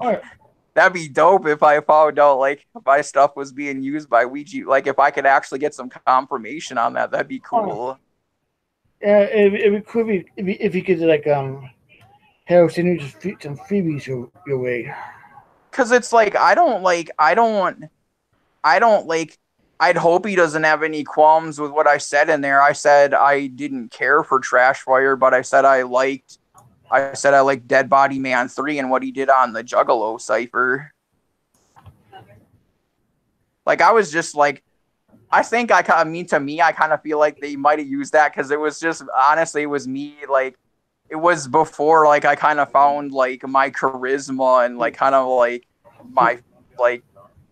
that'd be dope if I found out like my stuff was being used by Ouija. Like if I could actually get some confirmation on that, that'd be cool.
Yeah, it could be if you could like have send you just some freebies your way.
Because it's like I'd hope he doesn't have any qualms with what I said in there. I said I didn't care for Trash Fire, but I said I liked Dead Body Man 3 and what he did on the Juggalo cipher. Like I was just like, I think I kind of feel like they might have used that because it was just honestly it was me like. It was before, like, I kind of found, like, my charisma and, like, kind of, like, my, like,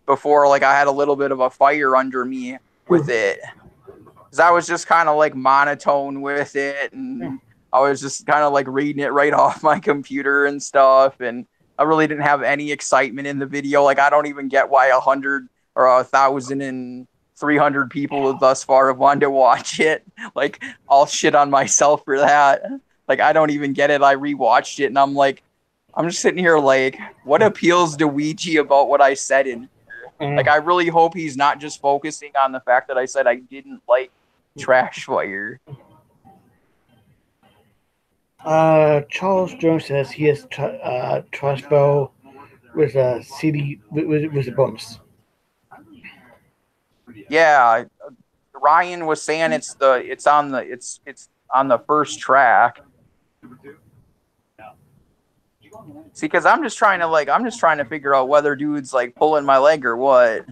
before, like, I had a little bit of a fire under me with it. Because I was just kind of, like, monotone with it, and I was just kind of, like, reading it right off my computer and stuff, and I really didn't have any excitement in the video. Like, I don't even get why 100 or 1,300 people thus far have wanted to watch it. Like, I'll shit on myself for that. Like, I don't even get it. I rewatched it, and I'm like, I'm just sitting here like, what appeals to Ouija about what I said in here? Like, I really hope he's not just focusing on the fact that I said I didn't like Trash Fire.
Charles Jones says he has Trashbell with a CD with a bonus.
Yeah, Ryan was saying it's on the first track. See, because I'm just trying to figure out whether dude's like pulling my leg or what.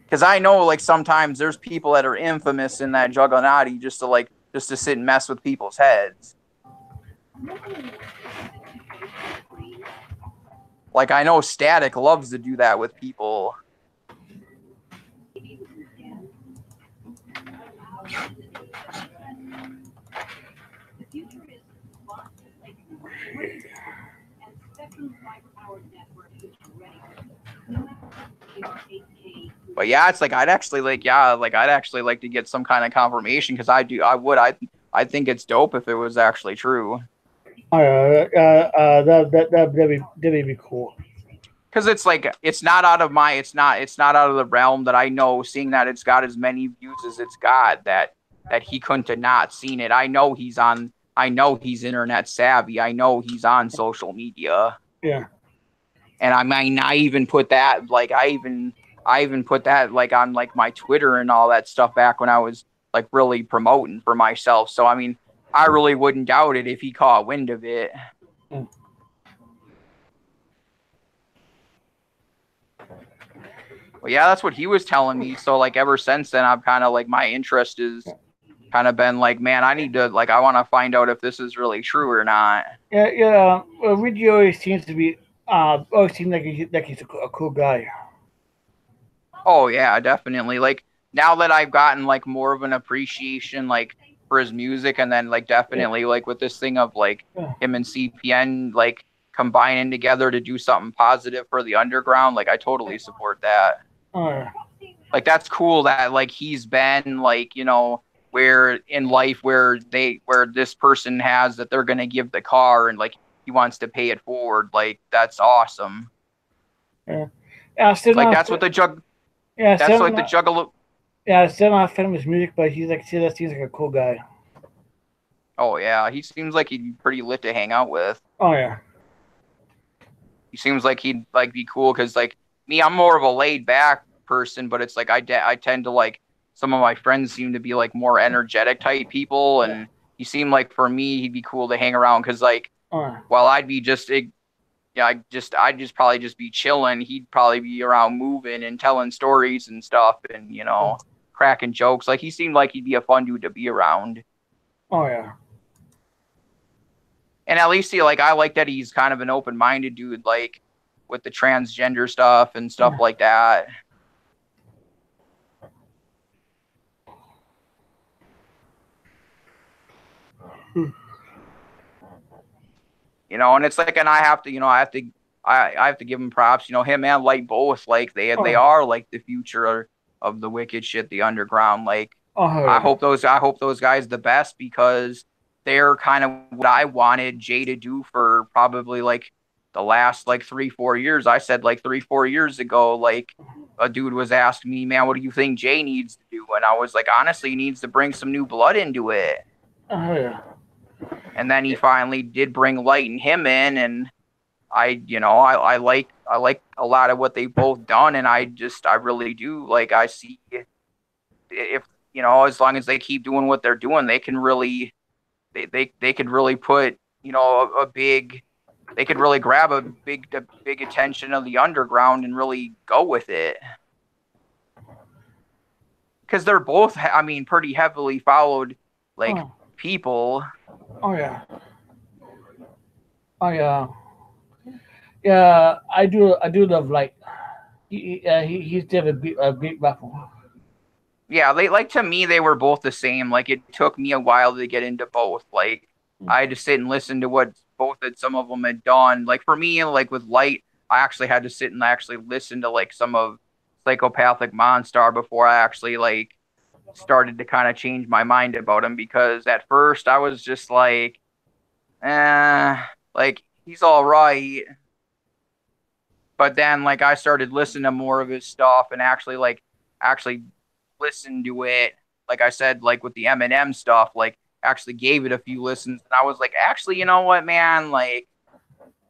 Because I know like sometimes there's people that are infamous in that Juggalnaughty just to sit and mess with people's heads. Like I know Static loves to do that with people. But yeah, it's like I'd actually like to get some kind of confirmation because I think it's dope if it was actually true.
That'd be cool.
Because it's like it's not out of the realm that I know, seeing that it's got as many views as it's got, that he couldn't have not seen it. I know he's internet savvy. I know he's on social media.
Yeah.
And I even put that like I even put that like on like my Twitter and all that stuff back when I was like really promoting for myself. So I mean, I really wouldn't doubt it if he caught wind of it.
Mm.
Well, yeah, that's what he was telling me. So like ever since then, I've kind of like my interest is kind of been like, man, I want to find out if this is really true or not.
Yeah. Well, Richie always seems like he's a cool guy.
Oh yeah, definitely. Like now that I've gotten like more of an appreciation like for his music, and then like definitely like with this thing of like him and CPN like combining together to do something positive for the underground, like I totally support that. Like that's cool that like he's been like, you know, where in life where this person has that they're gonna give the car and like he wants to pay it forward. Like that's awesome.
Yeah,
like that's what the Juggalo.
Yeah, I'm still not a fan of his music, but seems like a cool guy.
Oh yeah, he seems like he'd be pretty lit to hang out with.
Oh yeah.
He seems like he'd like be cool because like me, I'm more of a laid back person, but it's like I tend to like some of my friends seem to be like more energetic type people, and he seemed like for me he'd be cool to hang around because like while I'd be just I'd just probably just be chilling. He'd probably be around moving and telling stories and stuff and, you know, cracking jokes. Like he seemed like he'd be a fun dude to be around.
Oh yeah.
And at least I like that he's kind of an open-minded dude, like with the transgender stuff and stuff like that. You know, and it's like, and I have to give him props. You know, him and Light both, like they are like the future of the wicked shit, the underground. Like I hope those guys the best, because they're kind of what I wanted Jay to do for probably like the last like 3-4 years. I said like 3-4 years ago, like a dude was asking me, man, what do you think Jay needs to do? And I was like, honestly, he needs to bring some new blood into it. And then he finally did bring Light and him in, and I like a lot of what they've both done, and I really do. Like I see if, you know, as long as they keep doing what they're doing, they can really they could really put, you know, they could really grab a big attention of the underground and really go with it. Because they're both, I mean, pretty heavily followed, like, people.
Oh yeah. Yeah, I do love Light. He's did a big raffle.
Yeah, to me, they were both the same. Like, it took me a while to get into both. Like, I had to sit and listen to what some of them had done. Like, for me, like, with Light, I actually had to sit and actually listen to, like, some of Psychopathic Monstar before I actually, like, started to kind of change my mind about him. Because at first, I was just like, like, he's all right. But then, like, I started listening to more of his stuff and actually listen to it. Like I said, like with the Eminem stuff, like actually gave it a few listens, and I was like, actually, you know what, man, like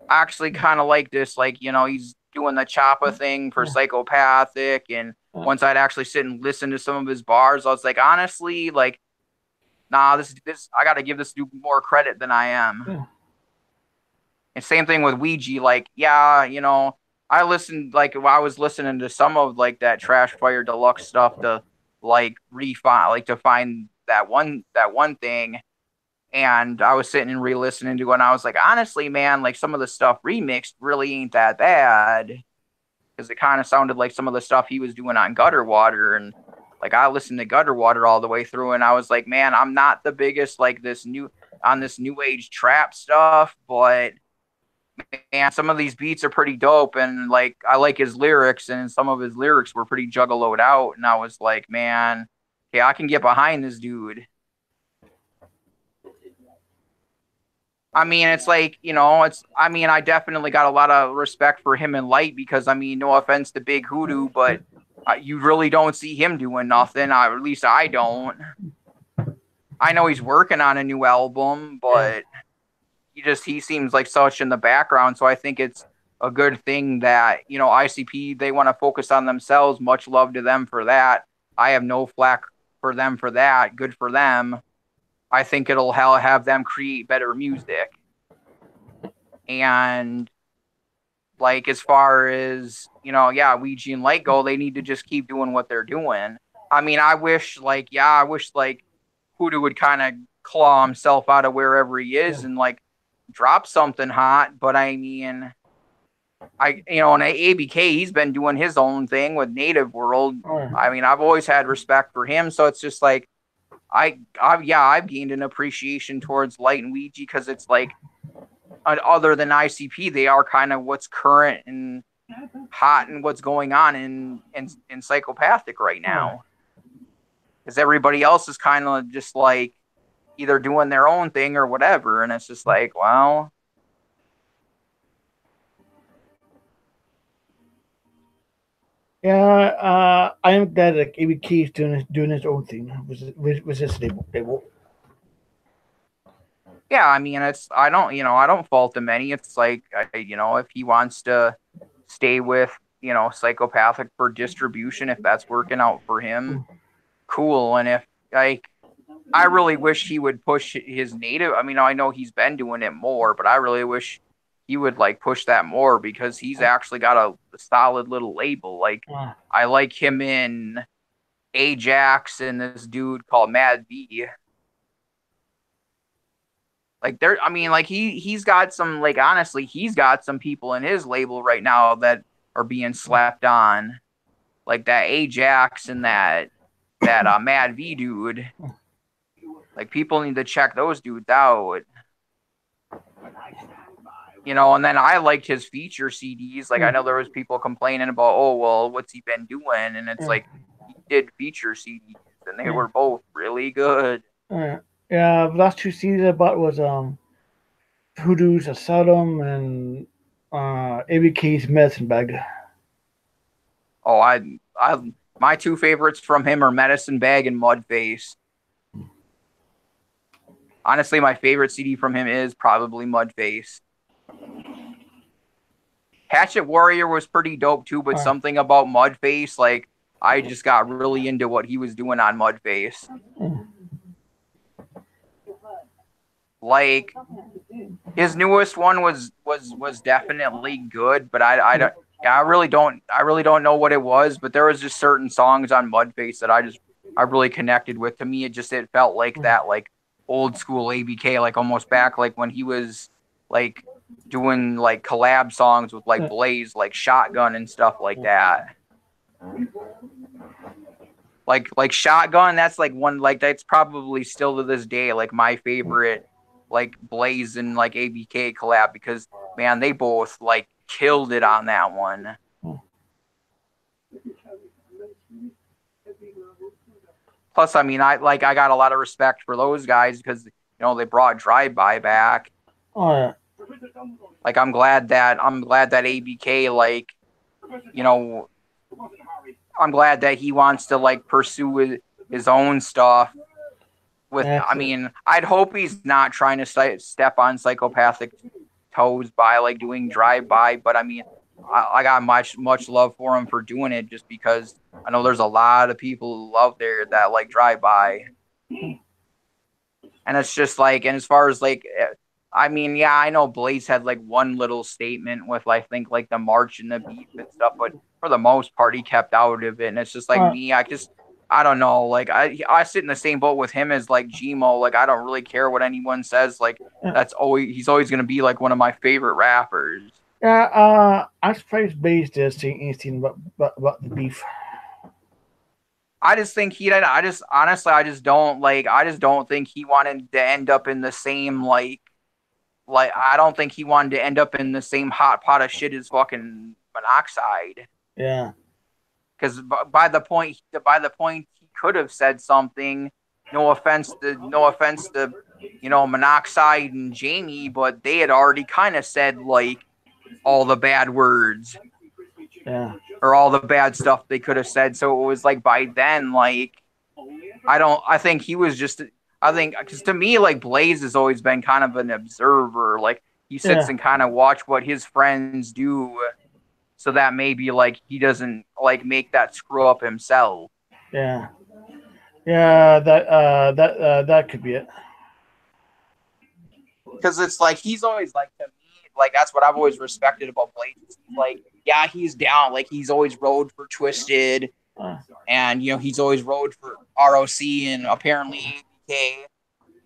I actually kind of like this. Like, you know, he's doing the Choppa thing for Psychopathic. And once I'd actually sit and listen to some of his bars, I was like, honestly, like, nah, this I got to give this dude more credit than I am.
Yeah.
And same thing with Ouija. Like, yeah, you know, I listened, like, I was listening to some of like that Trash Fire Deluxe stuff to like refine, like to find that one thing. And I was sitting and re-listening to it, and I was like, honestly, man, like some of the stuff remixed really ain't that bad. Because it kind of sounded like some of the stuff he was doing on Gutter Water. And like I listened to Gutter Water all the way through, and I was like, man, I'm not the biggest like this new age trap stuff, but man, some of these beats are pretty dope, and like I like his lyrics, and some of his lyrics were pretty juggaloed out, and I was like, man, okay, I can get behind this dude. I mean, it's like, you know, I mean, I definitely got a lot of respect for him in Light because, I mean, no offense to Big Hoodoo, but you really don't see him doing nothing. At least I don't. I know he's working on a new album, but he seems like such in the background. So I think it's a good thing that, you know, ICP, they want to focus on themselves. Much love to them for that. I have no flack for them for that. Good for them. I think it'll have them create better music. And like, as far as, you know, yeah, Ouija and Light go, they need to just keep doing what they're doing. I mean, I wish Hoodoo would kind of claw himself out of wherever he is and like drop something hot. But I mean, and ABK, he's been doing his own thing with Native World. I mean, I've always had respect for him. So it's just like, I've gained an appreciation towards Light and Ouija because it's like, other than ICP, they are kind of what's current and hot and what's going on in Psychopathic right now. Because everybody else is kind of just like either doing their own thing or whatever, and it's just like, well.
Yeah, I am glad that ABK is doing his own thing with his label.
Yeah, I mean, I don't fault him any. It's like, if he wants to stay with, Psychopathic for distribution, if that's working out for him, cool. And if like, I really wish he would push his Native. I mean, I know he's been doing it more, but I really wish he would like push that more because he's actually got a solid little label. Like, I like him in Ajax and this dude called Mad B. Like he's got some, like, honestly, he's got some people in his label right now that are being slapped on, like that Ajax and that Mad V dude. Like, people need to check those dudes out. And then I liked his feature CDs. Like, I know there was people complaining about, oh, well, what's he been doing? And it's like, he did feature CDs, and they were both really good.
Yeah, the last two CDs I bought was Hoodoo's Asylum and ABK's Medicine Bag.
Oh, my two favorites from him are Medicine Bag and Mudface. Honestly, my favorite CD from him is probably Mudface. Hatchet Warrior was pretty dope too, but something about Mudface, like, I just got really into what he was doing on Mudface. Like, his newest one was definitely good, but I really don't know what it was, but there was just certain songs on Mudface that I really connected with. To me, it felt like that, like, old school ABK, like almost back like when he was like doing like collab songs with like Blaze, like Shotgun and stuff like that. Like Shotgun, that's like one, like, that's probably still to this day like my favorite like Blaze and like ABK collab, because man, they both like killed it on that one. Plus, I mean, I got a lot of respect for those guys because, they brought Drive-By back.
Oh yeah.
Like, I'm glad that ABK, like, I'm glad that he wants to like pursue his own stuff. I mean, I'd hope he's not trying to step on Psychopathic toes by like doing drive-by, but I mean, I got much love for him for doing it just because I know there's a lot of people out there that like drive-by. And it's just like, and as far as like, I mean, yeah, I know Blaze had like one little statement with, I think, like the march and the beef and stuff, but for the most part, he kept out of it. And it's just like me, I don't know. Like I sit in the same boat with him as like Gmo. Like I don't really care what anyone says. Like he's always going to be like one of my favorite rappers.
Yeah, I'm surprised Blaze did say anything about the beef.
I just think I just don't think he wanted to end up in the same like I don't think he wanted to end up in the same hot pot of shit as fucking Monoxide.
Yeah.
Because by the point he could have said something. No offense to Monoxide and Jamie, but they had already kind of said like all the bad words.
Yeah.
Or all the bad stuff they could have said. So it was like by then, like, I think he was just, because to me, like, Blaze has always been kind of an observer. Like, he sits and kind of watch what his friends do so that maybe, like, he doesn't, like, make that screw up himself.
Yeah. Yeah, that could be it.
Because it's like, he's always, like, to me, like, that's what I've always respected about Blaze. Like, yeah, he's down. Like, he's always rode for Twisted. And, he's always rode for ROC and apparently ABK.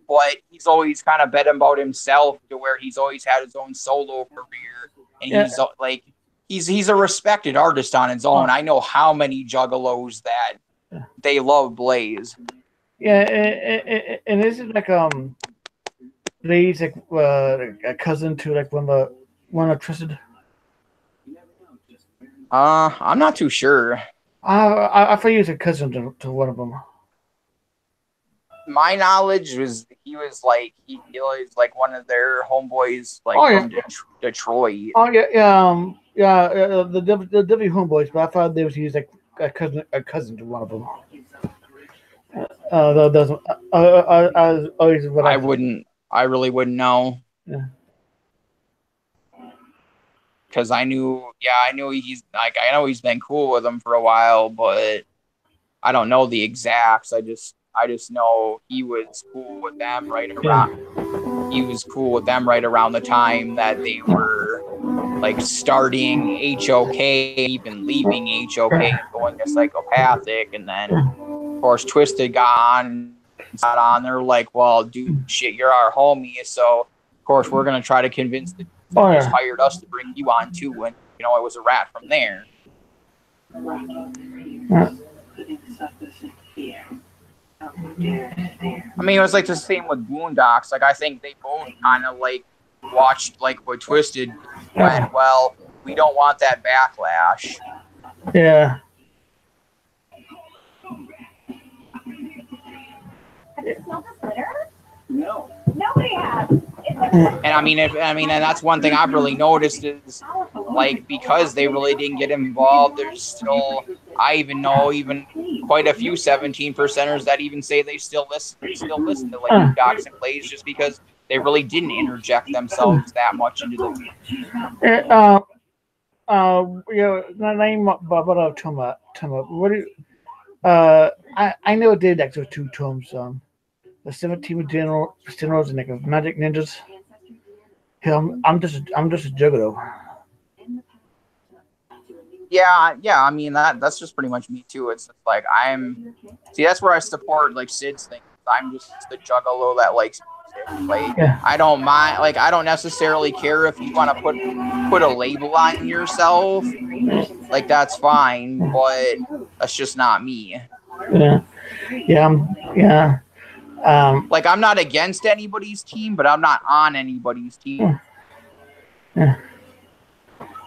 But he's always kind of bet about himself to where he's always had his own solo career. And he's, like, he's a respected artist on his own. I know how many Juggalos that they love Blaze.
Yeah, and is it like, Blaze like a cousin to like one of Twisted?
I'm not too sure.
I thought he was a cousin to one of them.
My knowledge was he was like one of their homeboys, like from Detroit.
Oh yeah, the W homeboys, but I thought they was like a cousin to one of them.
I really wouldn't know.
Yeah.
Because I know he's been cool with them for a while, but I don't know the exacts. I just know he was cool with them right around. He was cool with them right around the time that they were like starting HOK, even leaving HOK, and going to Psychopathic, and then of course Twisted got on. They're like, well, dude, shit, you're our homie, so of course we're gonna try to convince the just hired us to bring you on too, and it was a rat from there. I mean, it was like the same with Boondocks. Like I think they both kind of like watched like what Twisted went. Well, we don't want that backlash.
Yeah.
Have you smelled this litter? No. Nobody has.
And I mean, and that's one thing I've really noticed is, like, because they really didn't get involved, there's still, I even know quite a few 17%ers that even say they still listen to like Docs and Plays just because they really didn't interject themselves that much into the.
Name about Tuma. What do you? I know they did actually 2 tomes. The 17 generals and like magic ninjas. Hell, I'm just a juggalo.
Yeah. I mean that's just pretty much me too. It's like that's where I support like Sid's thing. I'm just the juggalo that likes music. Like I don't mind. Like I don't necessarily care if you want to put a label on yourself. Like that's fine, but that's just not me.
Yeah.
Like I'm not against anybody's team, but I'm not on anybody's team.
Yeah,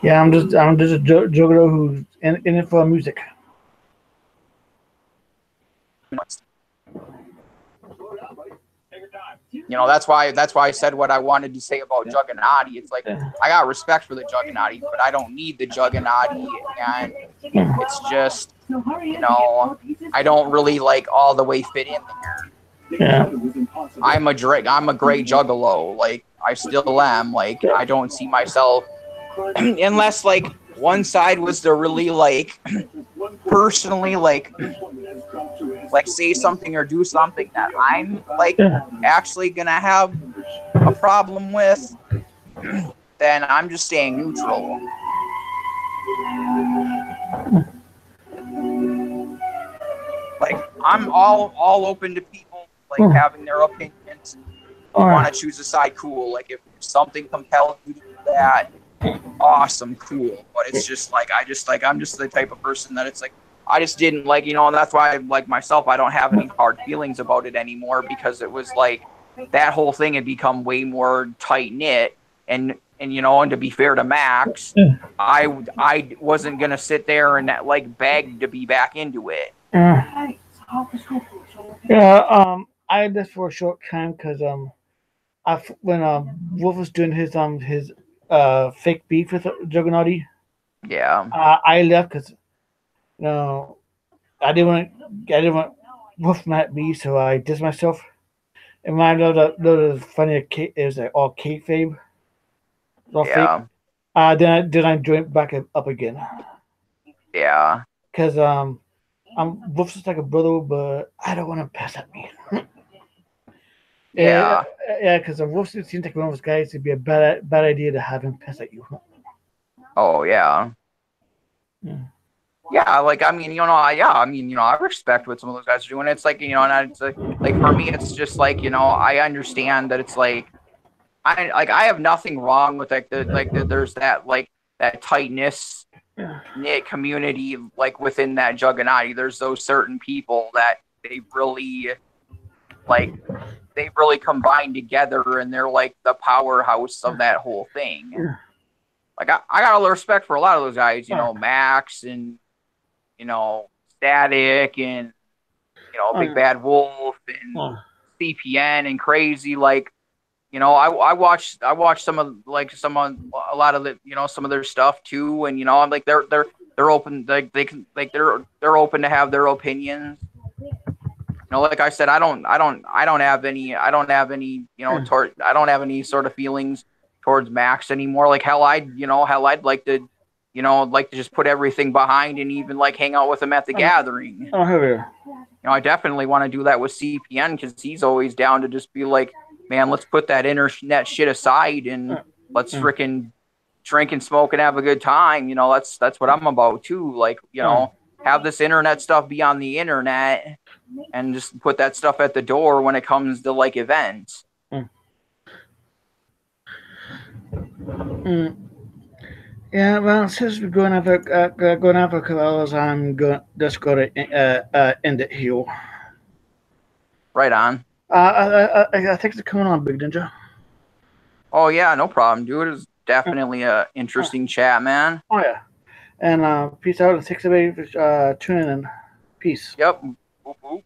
I'm just a juggalo who's in it for music.
That's why I said what I wanted to say about Jugganati. It's like I got respect for the Jugganati, but I don't need the Jugganati, and it's just I don't really like all the way fit in there.
Yeah.
I'm a great juggalo. Like I still am. Like, I don't see myself unless like one side was to really like personally like say something or do something that I'm like actually gonna have a problem with, then I'm just staying neutral. Like, I'm all open to people like having their opinions. Want to choose a side, cool. Like, if something compels you to do that, awesome, cool. But it's just like I'm just the type of person that it's like I just didn't like, and that's why like myself, I don't have any hard feelings about it anymore, because it was like that whole thing had become way more tight knit, and to be fair to Max, I wasn't gonna sit there and like beg to be back into it.
Yeah, I did for a short time because when Wolf was doing his fake beef with Juggernaut,
Yeah.
I left because I didn't want Wolf mad at me, so I dissed myself. And when I know that funny, it was like all kayfabe, all
Yeah.
fake. Then I joined back up again.
Yeah.
Because Wolf's just like a brother, but I don't want him to pass at me.
Yeah.
Yeah, because Wolf seems like one of those guys. It'd be a bad idea to have him pass at you.
Oh yeah. Yeah, like I respect what some of those guys are doing. It's like, and it's like for me, it's just like, I understand that it's like I have nothing wrong with there's that tightness knit community like within that Juggernaut. There's those certain people that they really combine together, and they're like the powerhouse of that whole thing. Like I got a lot of respect for a lot of those guys, Max and Static and Big Bad Wolf and CPN and Crazy. Like, I watched some of a lot of the some of their stuff too, and I'm like they're open, like they're open to have their opinions. Like I said, I don't have any I don't have any sort of feelings towards Max anymore. Like I'd like to just put everything behind and even like hang out with him at the gathering. I definitely want to do that with CPN, because he's always down to just be like, man, let's put that internet shit aside and let's frickin' drink and smoke and have a good time. That's what I'm about too. Like, have this internet stuff be on the internet and just put that stuff at the door when it comes to like events.
Yeah, well, since we're going to have a couple hours, I'm going to end it here.
Right on.
I think it's coming on, Big Ninja.
Oh yeah, no problem, dude. It was definitely a interesting chat, man.
Oh yeah, and peace out, and thanks everybody for tuning in. Peace.
Yep. Boop, boop.